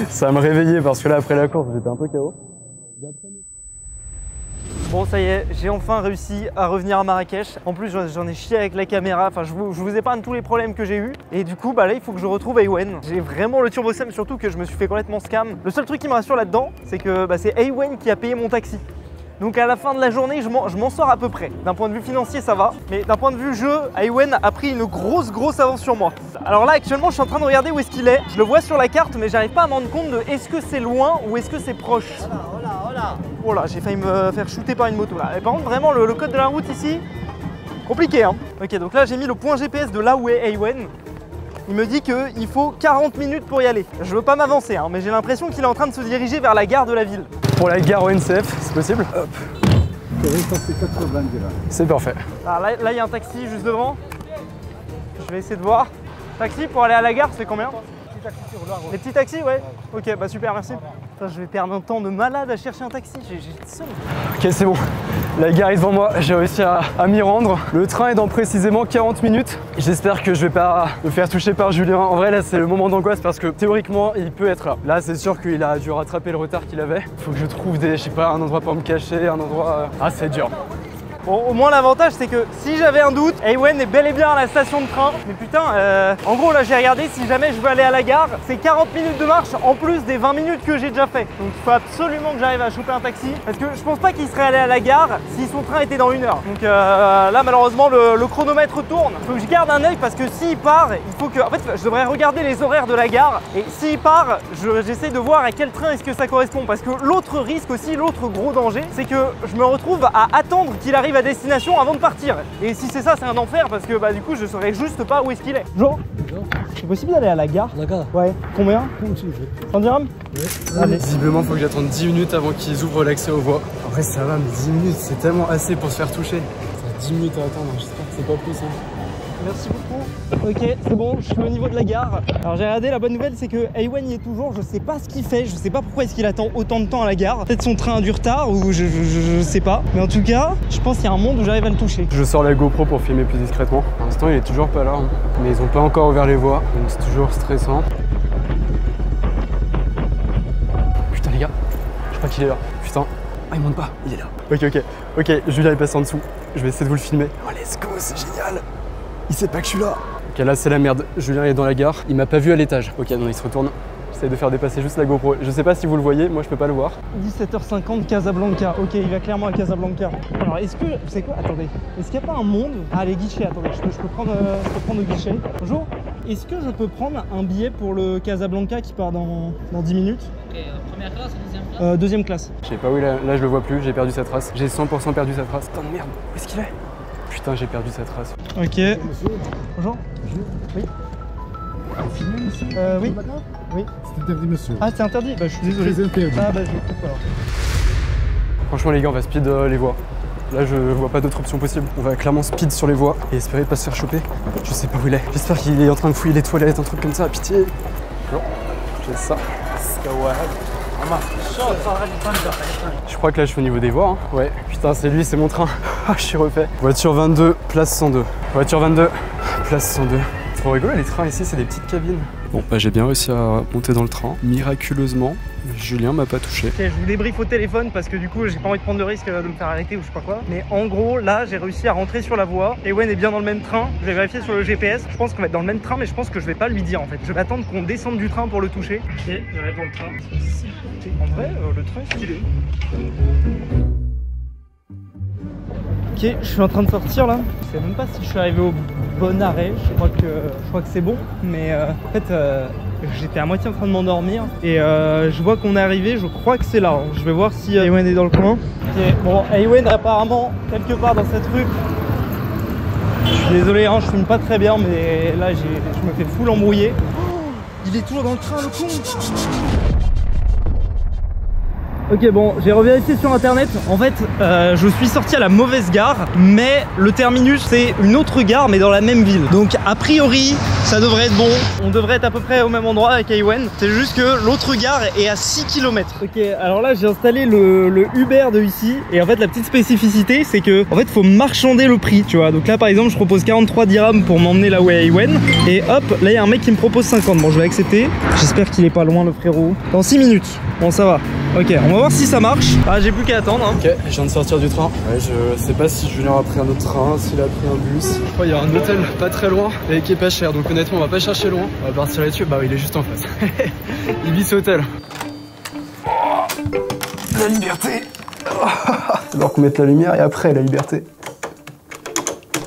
Ça va me réveiller parce que là après la course j'étais un peu KO. Bon ça y est, j'ai enfin réussi à revenir à Marrakech. En plus j'en ai chié avec la caméra, enfin je vous épargne tous les problèmes que j'ai eu. Et du coup bah là il faut que je retrouve Aywen. J'ai vraiment le turbo seum, surtout que je me suis fait complètement scam. Le seul truc qui me rassure là-dedans, c'est que bah, c'est Aywen qui a payé mon taxi. Donc à la fin de la journée, je m'en sors à peu près. D'un point de vue financier, ça va. Mais d'un point de vue jeu, Aywen a pris une grosse avance sur moi. Alors là, actuellement, je suis en train de regarder où est-ce qu'il est. Je le vois sur la carte, mais j'arrive pas à me rendre compte de est-ce que c'est loin ou est-ce que c'est proche. Oh là, j'ai failli me faire shooter par une moto là. Et par contre, vraiment, le code de la route ici, compliqué hein. Ok, donc là, j'ai mis le point GPS de là où est Aywen. Il me dit qu'il faut 40 minutes pour y aller. Je veux pas m'avancer, hein, mais j'ai l'impression qu'il est en train de se diriger vers la gare de la ville. Pour la gare ONCF, c'est possible? Hop. C'est parfait. Alors là, il y a un taxi juste devant. Je vais essayer de voir. Taxi pour aller à la gare, c'est combien? Les petits taxis, ouais. Ok, bah super, merci. Putain, je vais perdre un temps de malade à chercher un taxi. J'ai le seum. Ok, c'est bon. La gare est devant moi, j'ai réussi à m'y rendre. Le train est dans précisément 40 minutes. J'espère que je vais pas me faire toucher par Julien. En vrai, là, c'est le moment d'angoisse parce que théoriquement, il peut être là. Là, c'est sûr qu'il a dû rattraper le retard qu'il avait. Faut que je trouve je sais pas, un endroit pour me cacher, un endroit... Ah, c'est dur. Bon, au moins l'avantage c'est que si j'avais un doute, Aywen est bel et bien à la station de train. Mais putain, en gros là j'ai regardé, si jamais je veux aller à la gare, c'est 40 minutes de marche en plus des 20 minutes que j'ai déjà fait. Donc il faut absolument que j'arrive à choper un taxi. Parce que je pense pas qu'il serait allé à la gare si son train était dans 1 heure. Donc là malheureusement le chronomètre tourne. Il faut que je garde un œil parce que s'il part, il faut que... En fait je devrais regarder les horaires de la gare. Et s'il part, j'essaie de voir à quel train est-ce que ça correspond. Parce que l'autre risque aussi, l'autre gros danger, c'est que je me retrouve à attendre qu'il arrive à destination avant de partir. Et si c'est ça, c'est un enfer parce que bah du coup je saurais juste pas où est-ce qu'il est. Bonjour. C'est possible d'aller à la gare? La gare? Ouais. Combien? 100 dirhams? Ouais. Allez. Visiblement, faut que j'attende 10 minutes avant qu'ils ouvrent l'accès aux voies. En vrai, ça va, mais 10 minutes, c'est tellement assez pour se faire toucher. Ça 10 minutes à attendre, j'espère que c'est pas plus. Hein. Merci beaucoup. Ok, c'est bon, je suis au niveau de la gare. Alors j'ai regardé, la bonne nouvelle c'est que Aywen y est toujours. Je sais pas ce qu'il fait, je sais pas pourquoi est-ce qu'il attend autant de temps à la gare. Peut-être son train a du retard ou je sais pas. Mais en tout cas, je pense qu'il y a un monde où j'arrive à le toucher. Je sors la GoPro pour filmer plus discrètement. Pour l'instant, il est toujours pas là. Hein. Mais ils ont pas encore ouvert les voies, donc c'est toujours stressant. Putain les gars, je crois qu'il est là. Putain, ah il monte pas, il est là. Ok, Julien est passé en dessous. Je vais essayer de vous le filmer. Oh let's go, c'est génial. Il sait pas que je suis là. Ok, là c'est la merde. Julien est dans la gare. Il m'a pas vu à l'étage. Ok, non, il se retourne. J'essaie de faire dépasser juste la GoPro. Je sais pas si vous le voyez, moi je peux pas le voir. 17h50 Casablanca. Ok, il va clairement à Casablanca. Alors est-ce que... Vous savez quoi? Attendez. Est-ce qu'il n'y a pas un monde... Ah, les guichets, attendez. Je peux prendre le guichet. Bonjour. Est-ce que je peux prendre un billet pour le Casablanca qui part dans 10 minutes? Ok, première classe ou deuxième classe? Deuxième classe. Je sais pas où il est. Là je le vois plus, j'ai perdu sa trace. J'ai 100% perdu sa trace. Putain de merde, où est-ce qu'il est? Putain, j'ai perdu sa trace. Ok. Bonjour. Oui. Oui. Oui. C'est interdit, monsieur. Ah, c'est interdit? Bah, je suis désolé. C'est interdit. Ah, bah, je vais couper alors. Franchement, les gars, on va speed les voies. Là, je vois pas d'autre option possible. On va clairement speed sur les voies et espérer de pas se faire choper. Je sais pas où il est. J'espère qu'il est en train de fouiller les toilettes, un truc comme ça. Pitié. Non, j'ai ça. Je crois que là, je suis au niveau des voies. Hein. Ouais. Putain, c'est lui, c'est mon train. Ah, je suis refait. Voiture 22, place 102. Voiture 22, place 102. trop rigolo, les trains ici, c'est des petites cabines. Bon, bah j'ai bien réussi à monter dans le train. Miraculeusement, Julien m'a pas touché. Ok, je vous débriefe au téléphone parce que du coup, j'ai pas envie de prendre de risque de me faire arrêter ou je sais pas quoi. Mais en gros, là, j'ai réussi à rentrer sur la voie. Ewen est bien dans le même train. Je vais vérifier sur le GPS. Je pense qu'on va être dans le même train, mais je pense que je vais pas lui dire en fait. Je vais attendre qu'on descende du train pour le toucher. Ok, j'arrive dans le train. En vrai, le train est stylé. Ok, je suis en train de sortir là. Je sais même pas si je suis arrivé au bon arrêt. Je crois que c'est bon. Mais en fait, j'étais à moitié en train de m'endormir. Et je vois qu'on est arrivé. Je crois que c'est là. Hein. Je vais voir si Ewen est dans le coin. Ok, bon, Ewen est apparemment quelque part dans cette rue. Je suis désolé, hein, je filme pas très bien, mais là, je me fais full embrouiller. Oh, il est toujours dans le train, le con. Ok, bon, j'ai revérifié sur internet. En fait, je suis sorti à la mauvaise gare, mais le terminus c'est une autre gare, mais dans la même ville. Donc a priori, ça devrait être bon. On devrait être à peu près au même endroit avec Ewen. C'est juste que l'autre gare est à 6 km. Ok, alors là j'ai installé le Uber de ici. Et en fait, la petite spécificité, c'est que en fait, faut marchander le prix, tu vois. Donc là, par exemple, je propose 43 dirhams pour m'emmener là où est Ewen. Et hop, là il y a un mec qui me propose 50. Bon, je vais accepter. J'espère qu'il est pas loin, le frérot. Dans 6 minutes. Bon, ça va. Ok, on va voir si ça marche. Ah, j'ai plus qu'à attendre. Hein. Ok, je viens de sortir du train. Ouais, je sais pas si Julien a pris un autre train, s'il a pris un bus. Je crois qu'il y a un hôtel pas très loin et qui est pas cher. Donc honnêtement, on va pas chercher loin. On va partir là-dessus. Bah oui, il est juste en face. Ibis Hotel. La liberté. Alors qu'on mette la lumière et après la liberté.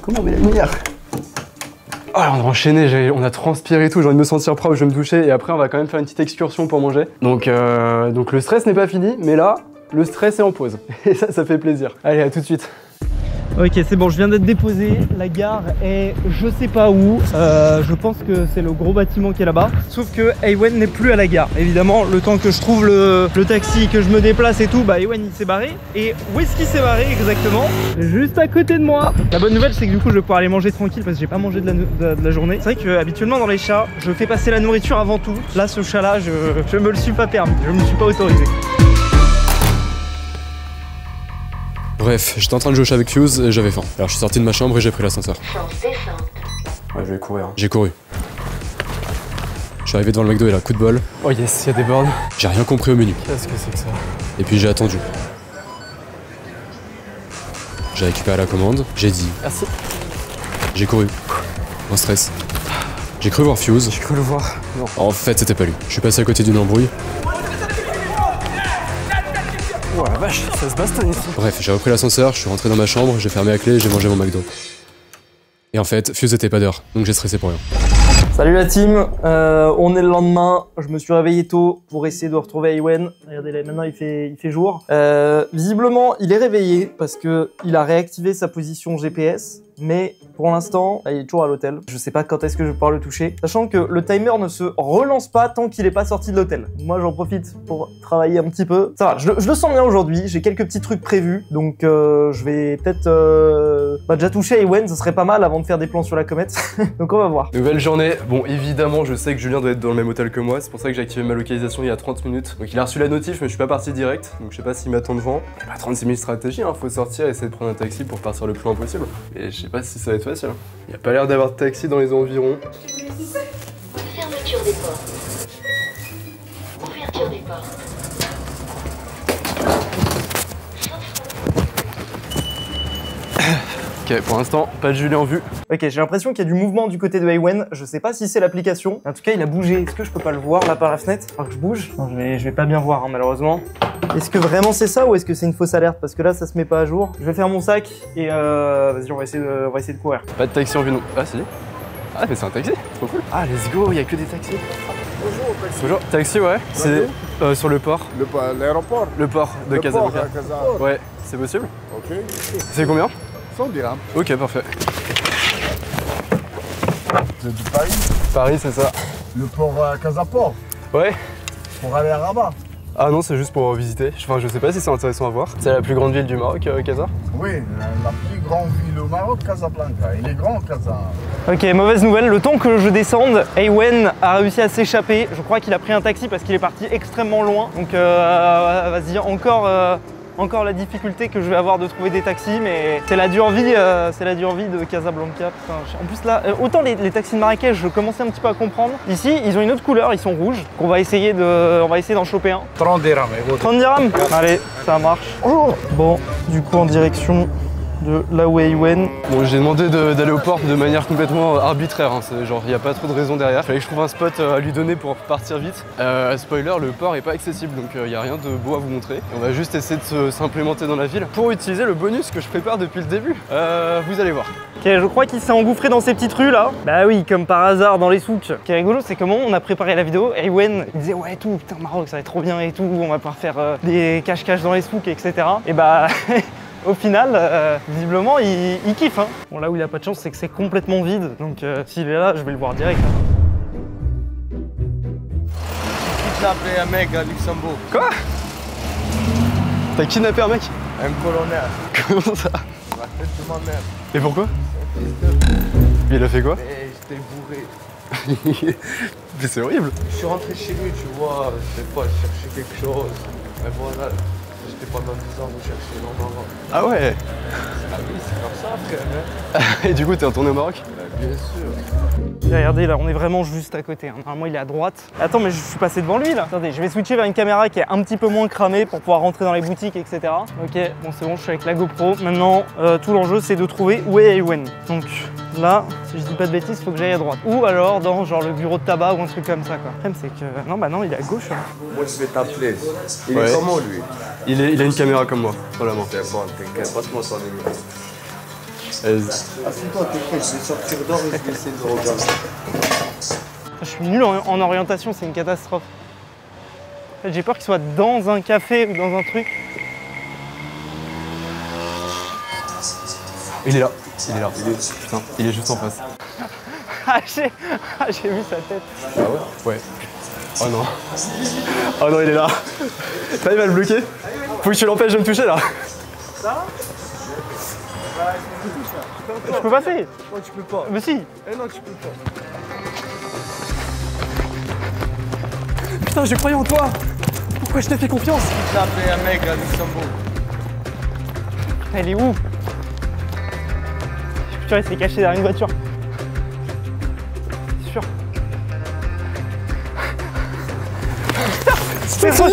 Comment on met la lumière? Oh, on a enchaîné, on a transpiré et tout, j'ai envie de me sentir propre, je vais me doucher et après on va quand même faire une petite excursion pour manger. Donc le stress n'est pas fini, mais là, le stress est en pause. Et ça fait plaisir. Allez, à tout de suite. Ok, c'est bon, je viens d'être déposé. La gare est je sais pas où. Je pense que c'est le gros bâtiment qui est là-bas. Sauf que Ewen n'est plus à la gare. Évidemment, le temps que je trouve le taxi, que je me déplace et tout, bah Ewen il s'est barré. Et où est-ce qu'il s'est barré exactement? Juste à côté de moi. La bonne nouvelle, c'est que du coup, je vais pouvoir aller manger tranquille parce que j'ai pas mangé de la journée. C'est vrai que habituellement dans les chats, je fais passer la nourriture avant tout. Là, ce chat-là, je me le suis pas permis. Je me suis pas autorisé. Bref, j'étais en train de jouer au chat avec Fuse et j'avais faim. Alors je suis sorti de ma chambre et j'ai pris l'ascenseur. Ouais, je vais courir. Hein. J'ai couru. Je suis arrivé devant le McDo et là, coup de bol. Oh yes, il y a des bornes. J'ai rien compris au menu. Qu'est-ce que c'est que ça? Et puis j'ai attendu. J'ai récupéré la commande, j'ai dit merci. J'ai couru. En stress. J'ai cru voir Fuse. J'ai cru le voir. Non. En fait, c'était pas lui. Je suis passé à côté d'une embrouille. Oh la vache, ça se bastonne ici. Bref, j'ai repris l'ascenseur, je suis rentré dans ma chambre, j'ai fermé la clé et j'ai mangé mon McDo. Et en fait, Fuse était pas d'heure, donc j'ai stressé pour rien. Salut la team, on est le lendemain, je me suis réveillé tôt pour essayer de retrouver Ewen. Regardez là, maintenant il fait jour. Visiblement, il est réveillé parce que il a réactivé sa position GPS. Mais pour l'instant, il est toujours à l'hôtel. Je sais pas quand est-ce que je vais pouvoir le toucher. Sachant que le timer ne se relance pas tant qu'il est pas sorti de l'hôtel. Moi, j'en profite pour travailler un petit peu. Ça va, je le sens bien aujourd'hui. J'ai quelques petits trucs prévus. Donc, je vais peut-être déjà toucher Ewen. Ce serait pas mal avant de faire des plans sur la comète. Donc, on va voir. Nouvelle journée. Bon, évidemment, je sais que Julien doit être dans le même hôtel que moi. C'est pour ça que j'ai activé ma localisation il y a 30 minutes. Donc, il a reçu la notif, mais je suis pas parti direct. Donc, je sais pas s'il m'attend devant. Il y a pas 36 000 stratégies. Hein. Faut sortir et essayer de prendre un taxi pour partir le plus loin possible. Et je sais pas si ça va être facile. Il n'y a pas l'air d'avoir de taxi dans les environs. Fermeture des portes. Ouverture des portes. Ok, pour l'instant, pas de Julien en vue. Ok, j'ai l'impression qu'il y a du mouvement du côté de Ewen. Je sais pas si c'est l'application. En tout cas, il a bougé. Est-ce que je peux pas le voir là par la fenêtre? Alors que je bouge? Non, je vais pas bien voir, hein, malheureusement. Est-ce que vraiment c'est ça ou est-ce que c'est une fausse alerte? Parce que là, ça se met pas à jour. Je vais faire mon sac et vas-y, on va essayer de courir. Pas de taxi en vue non. Ah si. Ah mais c'est un taxi, trop cool. Ah let's go, il y a que des taxis. Bonjour, taxi. Bonjour, taxi ouais. C'est sur le port. L'aéroport. Le port de Casablanca. Ouais, c'est possible. Ok. C'est combien? 100 dirhams. Ok, parfait. C'est du Paris. Paris, c'est ça. Le port Casaport. Ouais. Pour aller à Rabat. Ah non, c'est juste pour visiter. Enfin, je sais pas si c'est intéressant à voir. C'est la plus grande ville du Maroc, Casa? Oui, la plus grande ville au Maroc, Casablanca. Il est grand, Casa. Ok, mauvaise nouvelle. Le temps que je descende, Ewen a réussi à s'échapper. Je crois qu'il a pris un taxi parce qu'il est parti extrêmement loin. Donc, vas-y, encore encore la difficulté que je vais avoir de trouver des taxis, mais c'est la dure vie de Casablanca. Putain, en plus là, autant les taxis de Marrakech, je commençais un petit peu à comprendre. Ici, ils ont une autre couleur, ils sont rouges. On va essayer d'en choper un. 30 dirhams. 30 dirhams. Allez, ça marche. Bon, du coup en direction de la Weywen. Bon, j'ai demandé d'aller au port de manière complètement arbitraire, hein. Genre il n'y a pas trop de raison derrière. Fallait que je trouve un spot à lui donner pour partir vite. Spoiler, le port est pas accessible, donc il n'y a rien de beau à vous montrer. On va juste essayer de s'implémenter dans la ville pour utiliser le bonus que je prépare depuis le début. Vous allez voir. Ok, je crois qu'il s'est engouffré dans ces petites rues là. Bah oui, comme par hasard dans les souks. Ce qui est rigolo, c'est comment on a préparé la vidéo. Weywen, il disait ouais tout, putain Maroc ça va être trop bien et tout, on va pouvoir faire des cache-cache dans les souks, etc. Et bah... Au final, visiblement, il kiffe. Hein. Bon, là où il a pas de chance, c'est que c'est complètement vide. Donc, s'il est là, je vais le voir direct. Hein. J'ai kidnappé un mec à Luxembourg. Quoi? T'as kidnappé un mec? Un colonel. Comment ça? La tête de ma mère. Et pourquoi? Il a fait quoi? Mais j'étais bourré. Mais c'est horrible. Je suis rentré chez lui, tu vois, je sais pas, je cherchais quelque chose. Mais voilà. J'étais pendant 10 ans, vous cherchez au Maroc. Ah ouais? Ah oui, c'est comme ça, frère. Et du coup, t'es retourné au Maroc? Bien sûr. Et regardez, là, on est vraiment juste à côté. Hein. Normalement, il est à droite. Attends, mais je suis passé devant lui, là. Attendez, je vais switcher vers une caméra qui est un petit peu moins cramée pour pouvoir rentrer dans les boutiques, etc. Ok, bon, c'est bon, je suis avec la GoPro. Maintenant, tout l'enjeu, c'est de trouver où est Weywen. Donc là, si je dis pas de bêtises, il faut que j'aille à droite. Ou alors dans genre le bureau de tabac ou un truc comme ça, quoi. Le problème, c'est que... Non, bah non, il est à gauche. Hein. Moi, je vais t'appeler. Il Ouais. est comment, lui? Il a une caméra comme moi, vraiment. C'est bon, t'inquiète, passe-moi son numéro. Assieds-toi, t'inquiète, je vais sortir d'or et je vais essayer de regarder. Je suis nul en orientation, c'est une catastrophe. En fait, j'ai peur qu'il soit dans un café ou dans un truc. Il est là. Il est là. Putain, il est juste en face. Ah, j'ai vu sa tête. Ah ouais? Ouais. Oh non. Oh non, il est là. T'arrives à le bloquer? Faut que tu l'empêches de me toucher là. Ça? Je peux passer? Non, tu peux pas. Mais si. Eh non, tu peux pas. Putain, je croyais en toi. Pourquoi je t'ai fait confiance? J'ai appelé un mec à Luxembourg. Elle est où? Putain, il s'est caché derrière une voiture. C'est sûr. C'est son...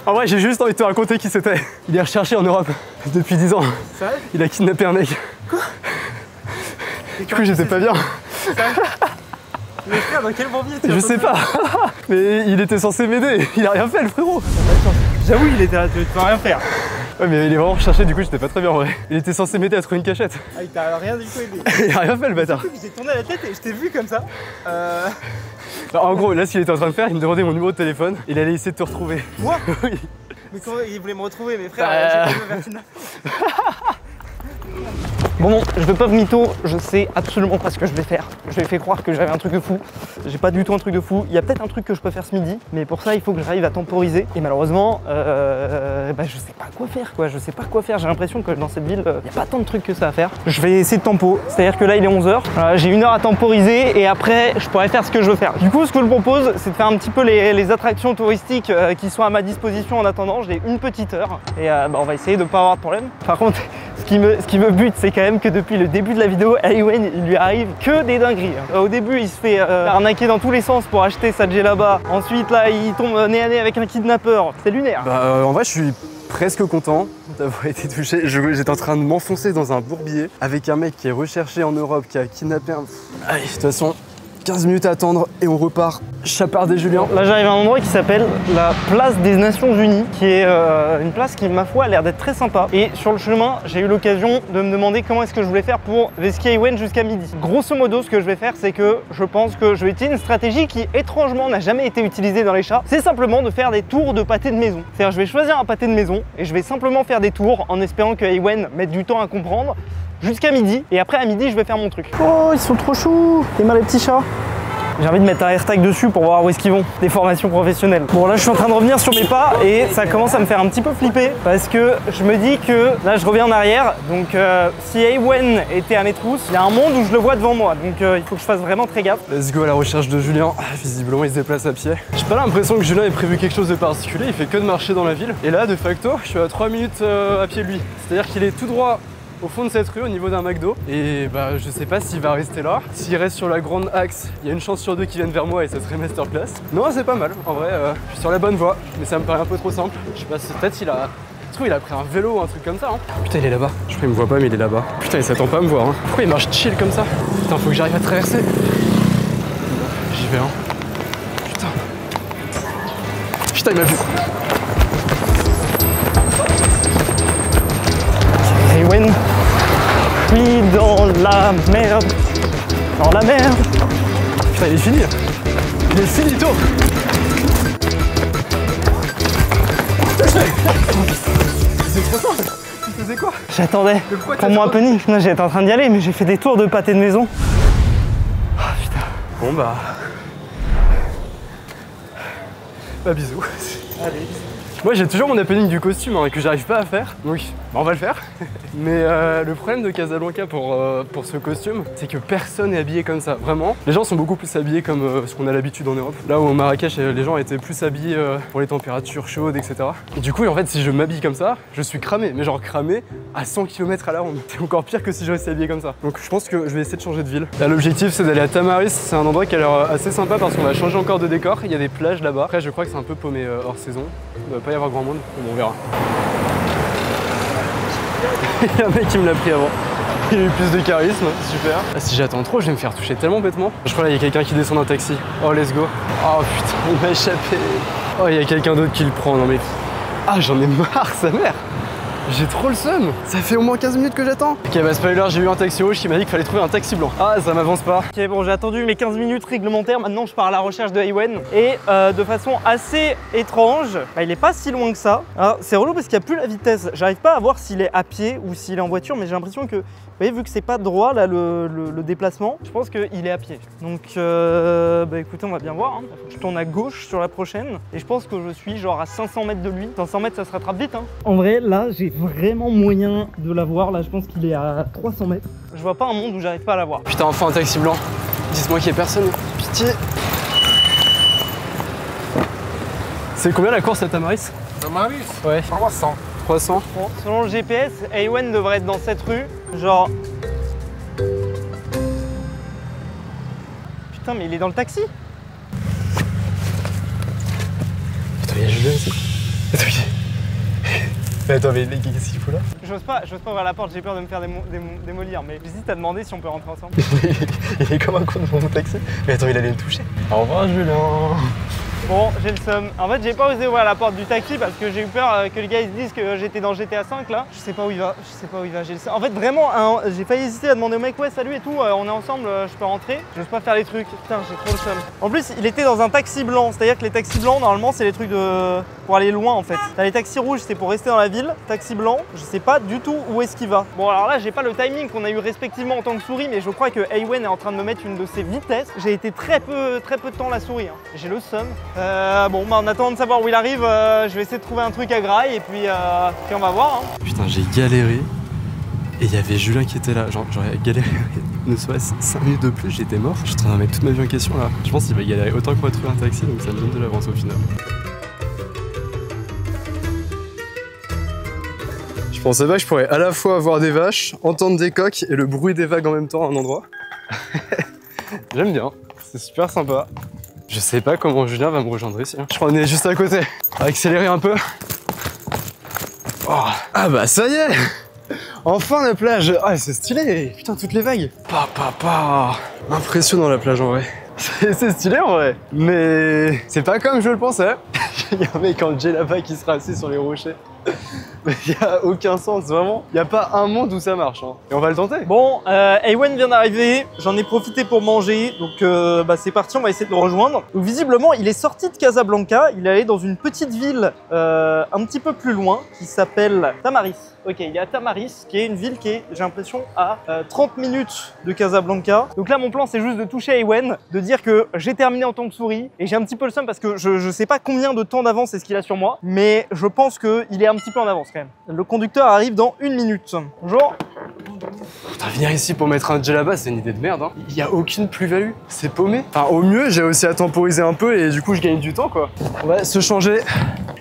En vrai, j'ai juste envie de te raconter qui c'était. Il est recherché en Europe depuis 10 ans. Sérieux? Il a kidnappé un mec. Quoi? Du coup, j'étais pas bien. Mais frère, dans quel banlieue? Je sais pas. Mais il était censé m'aider. Il a rien fait, le frérot. J'avoue, il était là, tu peux rien faire. Ouais, mais il est vraiment recherché, du coup, j'étais pas très bien en vrai. Il était censé m'aider à trouver une cachette. Ah, il t'a rien du tout aidé. Il a rien fait, le bâtard. J'ai tourné la tête et je t'ai vu comme ça. Alors, en gros, là, ce qu'il était en train de faire, il me demandait mon numéro de téléphone. Il allait essayer de te retrouver. Moi? Oui. Mais comment il voulait me retrouver, mes frères? J'ai pas vu Bon, je veux pas mytho, je sais absolument pas ce que je vais faire. Je lui ai fait croire que j'avais un truc de fou. J'ai pas du tout un truc de fou. Il y a peut-être un truc que je peux faire ce midi, mais pour ça, il faut que j'arrive à temporiser. Et malheureusement, bah, je sais pas quoi faire, quoi. Je sais pas quoi faire. J'ai l'impression que dans cette ville, il y a pas tant de trucs que ça à faire. Je vais essayer de tempo. C'est-à-dire que là, il est 11h. J'ai 1 heure à temporiser et après, je pourrais faire ce que je veux faire. Du coup, ce que je propose, c'est de faire un petit peu les attractions touristiques qui sont à ma disposition en attendant. J'ai une petite heure et bah, on va essayer de pas avoir de problème. Par contre, ce qui me bute, c'est quand même que depuis le début de la vidéo, Weywen, il lui arrive que des dingueries. Au début, il se fait arnaquer dans tous les sens pour acheter sa djellaba. Ensuite, là, il tombe nez à nez avec un kidnappeur. C'est lunaire. Bah, en vrai, je suis presque content d'avoir été touché. J'étais en train de m'enfoncer dans un bourbier avec un mec qui est recherché en Europe, qui a kidnappé un... Allez, de toute façon, 15 minutes à attendre et on repart. Chapardé Julien. Là, j'arrive à un endroit qui s'appelle la place des Nations Unies, qui est une place qui, ma foi, a l'air d'être très sympa. Et sur le chemin, j'ai eu l'occasion de me demander comment est-ce que je voulais faire pour vesquer Weywen jusqu'à midi. Grosso modo, ce que je vais faire, c'est que je pense que je vais utiliser une stratégie qui, étrangement, n'a jamais été utilisée dans les chats. C'est simplement de faire des tours de pâté de maison. C'est-à-dire, je vais choisir un pâté de maison et je vais simplement faire des tours en espérant que Weywen mette du temps à comprendre jusqu'à midi. Et après, à midi, je vais faire mon truc. Oh, ils sont trop choux, les petits chats. J'ai envie de mettre un AirTag dessus pour voir où est-ce qu'ils vont. Des formations professionnelles. Bon là je suis en train de revenir sur mes pas et ça commence à me faire un petit peu flipper parce que je me dis que là je reviens en arrière. Donc si Awen était à mes trousses, il y a un monde où je le vois devant moi. Donc il faut que je fasse vraiment très gaffe. Let's go à la recherche de Julien. Visiblement il se déplace à pied. J'ai pas l'impression que Julien ait prévu quelque chose de particulier. Il fait que de marcher dans la ville. Et là de facto je suis à 3 minutes à pied de lui. C'est-à-dire qu'il est tout droit au fond de cette rue au niveau d'un McDo et bah je sais pas s'il va rester là. S'il reste sur la grande axe, il y a une chance sur deux qu'il vienne vers moi et ça serait masterclass. Non c'est pas mal, en vrai je suis sur la bonne voie, mais ça me paraît un peu trop simple. Je sais pas, peut-être il a pris un vélo ou un truc comme ça hein. Putain il est là-bas, je crois qu'il me voit pas mais il est là-bas. Putain il s'attend pas à me voir hein. Pourquoi il marche chill comme ça? Putain faut que j'arrive à traverser. J'y vais hein. Putain. Putain il m'a vu. Awen, je suis dans la merde. Dans la merde. Putain il est fini. Il est finito. C'est trop simple. Tu faisais quoi? J'attendais. Pour moi un peu nique. J'étais en train d'y aller mais j'ai fait des tours de pâté de maison. Oh putain. Bon bah bisous. Allez. Moi j'ai toujours mon happening du costume hein, que j'arrive pas à faire, donc on va le faire. Mais le problème de Casablanca pour ce costume, c'est que personne n'est habillé comme ça, vraiment. Les gens sont beaucoup plus habillés comme ce qu'on a l'habitude en Europe. Là où au Marrakech, les gens étaient plus habillés pour les températures chaudes, etc. Et du coup, en fait, si je m'habille comme ça, je suis cramé, mais genre cramé à 100 km à la ronde. C'est encore pire que si je restais habillé comme ça. Donc je pense que je vais essayer de changer de ville. Là, l'objectif, c'est d'aller à Tamaris. C'est un endroit qui a l'air assez sympa parce qu'on va changer encore de décor. Il y a des plages là-bas. Après, je crois que c'est un peu paumé hors saison. Il va pas y avoir grand monde, bon, on verra. Il y a un mec qui me l'a pris avant. Il a eu plus de charisme, super. Ah, si j'attends trop, je vais me faire toucher tellement bêtement. Je crois là, il y a quelqu'un qui descend d'un taxi. Oh, let's go. Oh putain, il m'a échappé. Oh, il y a quelqu'un d'autre qui le prend. Non mais... Ah, j'en ai marre, sa mère. J'ai trop le seum. Ça fait au moins 15 minutes que j'attends. Ok, bah spoiler, j'ai eu un taxi rouge qui m'a dit qu'il fallait trouver un taxi blanc. Ah, ça m'avance pas. Ok, bon, j'ai attendu mes 15 minutes réglementaires. Maintenant, je pars à la recherche de Awen. Et de façon assez étrange, bah, il est pas si loin que ça. C'est relou parce qu'il n'y a plus la vitesse. J'arrive pas à voir s'il est à pied ou s'il est en voiture, mais j'ai l'impression que, vous voyez, vu que c'est pas droit là le déplacement, je pense qu'il est à pied. Donc, bah écoutez, on va bien voir. Hein. Je tourne à gauche sur la prochaine. Et je pense que je suis genre à 500 mètres de lui. 500 mètres, ça se rattrape vite. Hein. En vrai, là, j'ai vraiment moyen de l'avoir. Là, je pense qu'il est à 300 mètres. Je vois pas un monde où j'arrive pas à l'avoir. Putain, enfin un taxi blanc. Dites-moi qu'il y a personne. Pitié. C'est combien la course à Tamaris? Tamaris? Ouais. 300. 300. Bon, selon le GPS, Awen devrait être dans cette rue. Genre... Putain, mais il est dans le taxi. Attends, il y a Julien ici. Attends, mais qu'est-ce qu'il fout là? J'ose pas ouvrir la porte, j'ai peur de me faire démolir, mais j'hésite à demander si on peut rentrer ensemble. Il est comme un con devant mon taxi. Mais attends, il allait me toucher. Au revoir Julien. Bon, j'ai le seum. En fait, j'ai pas osé ouvrir la porte du taxi parce que j'ai eu peur que les gars ils se disent que j'étais dans GTA 5 là. Je sais pas où il va, j'ai le seum. En fait, vraiment, hein, j'ai failli hésiter à demander au mec, ouais, salut et tout, on est ensemble, je peux rentrer. J'ose pas faire les trucs. Putain, j'ai trop le seum. En plus, il était dans un taxi blanc, c'est-à-dire que les taxis blancs, normalement, c'est les trucs pour aller loin en fait. T'as les taxis rouges, c'est pour rester dans la ville. Taxi blanc, je sais pas du tout où est-ce qu'il va. Bon, alors là, j'ai pas le timing qu'on a eu respectivement en tant que souris, mais je crois que Awen est en train de me mettre une de ses vitesses. J'ai été très peu de temps la souris. Hein. J'ai le seum. Bon, bah, en attendant de savoir où il arrive, je vais essayer de trouver un truc à graille et puis on va voir. Hein. Putain, j'ai galéré. Et il y avait Julien qui était là. Genre, j'aurais galéré ne serait-ce 5 minutes de plus, j'étais mort. Je suis en train de mettre toute ma vie en question là. Je pense qu'il va galérer autant que moi de trouver un taxi, donc ça me donne de l'avance au final. Je pensais pas que je pourrais à la fois voir des vaches, entendre des coqs et le bruit des vagues en même temps à un endroit. J'aime bien, c'est super sympa. Je sais pas comment Julien va me rejoindre ici. Je crois qu'on est juste à côté. On va accélérer un peu. Oh. Ah bah ça y est. Enfin la plage. Ah c'est stylé. Putain toutes les vagues. Impressionnant la plage en vrai. C'est stylé en vrai. Mais c'est pas comme je le pensais. Il y a un mec en jet là-bas qui sera assis sur les rochers. Il y a aucun sens, vraiment. Il y a pas un monde où ça marche. Hein. Et on va le tenter. Bon, Ewen vient d'arriver, j'en ai profité pour manger, donc c'est parti, on va essayer de le rejoindre. Donc visiblement, il est sorti de Casablanca, il est allé dans une petite ville un petit peu plus loin, qui s'appelle Tamaris. Ok, il est à Tamaris, qui est une ville qui est, j'ai l'impression, à 30 minutes de Casablanca. Donc là, mon plan, c'est juste de toucher Ewen, de dire que j'ai terminé en tant que souris, et j'ai un petit peu le seum parce que je sais pas combien de temps d'avance est-ce qu'il a sur moi, mais je pense qu'il est un petit peu en avance quand même. Le conducteur arrive dans 1 minute. Bonjour. Putain, venir ici pour mettre un djellaba, c'est une idée de merde. Hein. Il y a aucune plus-value, c'est paumé. Enfin, au mieux, j'ai aussi à temporiser un peu et du coup, je gagne du temps, quoi. On va se changer.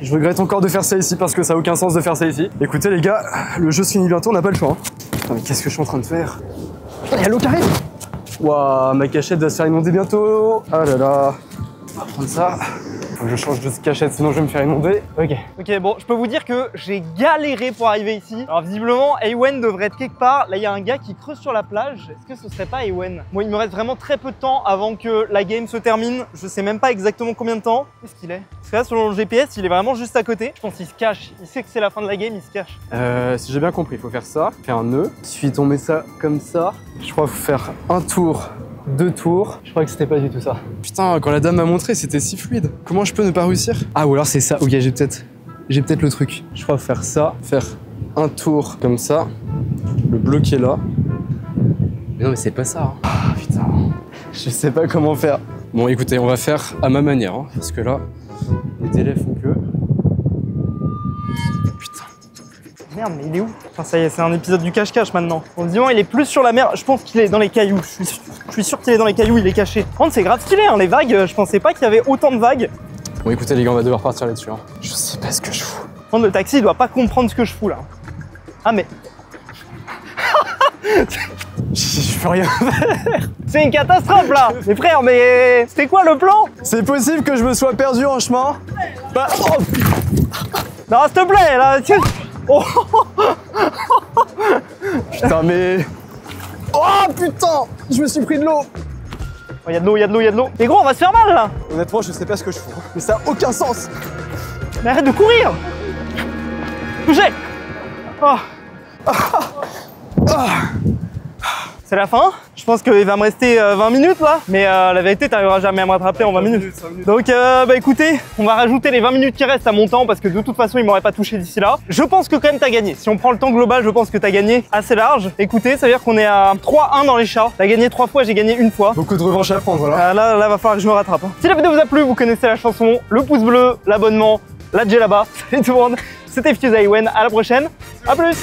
Je regrette encore de faire ça ici parce que ça a aucun sens de faire ça ici. Écoutez, les gars, le jeu se finit bientôt, on n'a pas le choix. Hein. Putain, mais qu'est-ce que je suis en train de faire? Il y a l'eau qui arrive. Waouh, ma cachette va se faire inonder bientôt. Ah là là. On va prendre ça. Faut que je change de cachette, sinon je vais me faire inonder. Ok. Ok, bon, je peux vous dire que j'ai galéré pour arriver ici. Alors visiblement, Ewen devrait être quelque part. Là, il y a un gars qui creuse sur la plage. Est-ce que ce serait pas Ewen? Moi, il me reste vraiment très peu de temps avant que la game se termine. Je sais même pas exactement combien de temps. Où est-ce qu'il est? Parce que là, selon le GPS, il est vraiment juste à côté. Je pense qu'il se cache. Il sait que c'est la fin de la game, il se cache. Si j'ai bien compris, il faut faire ça, faire un nœud. Ensuite, on met ça comme ça. Je crois qu'il faut faire un tour. 2 tours. Je crois que c'était pas du tout ça. Putain, quand la dame m'a montré, c'était si fluide. Comment je peux ne pas réussir? Ah, ou alors c'est ça. Ok, j'ai peut-être le truc. Je crois faire ça, faire un tour comme ça, le bloquer là. Mais non, mais c'est pas ça. Hein. Ah, putain. Je sais pas comment faire. Bon, écoutez, on va faire à ma manière, hein, parce que là, les délais font que... Merde, mais il est où? Enfin, ça y est, c'est un épisode du cache-cache maintenant. Bon, visiblement, il est plus sur la mer. Je pense qu'il est dans les cailloux. Je suis sûr qu'il est dans les cailloux, il est caché. Par contre, c'est grave stylé, hein, les vagues. Je pensais pas qu'il y avait autant de vagues. Bon, écoutez, les gars, on va devoir partir là-dessus. Hein. Je sais pas ce que je fous. Par contre, le taxi, il doit pas comprendre ce que je fous là. Ah, mais. Je peux rien faire. C'est une catastrophe là. Mais frère, mais c'était quoi le plan? C'est possible que je me sois perdu en chemin. Bah, oh. Non, s'il te plaît, là. Oh. Putain, mais... Oh, putain. Je me suis pris de l'eau. Il y a de l'eau, il y a de l'eau, il y a de l'eau. Mais gros, on va se faire mal là. Honnêtement, je sais pas ce que je fous. Mais ça a aucun sens. Mais arrête de courir. Touchez. Oh. C'est la fin. Je pense qu'il va me rester 20 minutes là. Mais la vérité, t'arriveras jamais à me rattraper en 20 minutes. 5 minutes. Donc bah écoutez, on va rajouter les 20 minutes qui restent à mon temps parce que de toute façon, il m'aurait pas touché d'ici là. Je pense que quand même t'as gagné. Si on prend le temps global, je pense que t'as gagné assez large. Écoutez, ça veut dire qu'on est à 3-1 dans les chats. T'as gagné 3 fois, j'ai gagné 1 fois. Beaucoup de revanche à prendre là. Là, va falloir que je me rattrape. Hein. Si la vidéo vous a plu, vous connaissez la chanson, le pouce bleu, l'abonnement, la djellaba. Salut tout le monde. C'était Fuse Ewen. À la prochaine. A plus.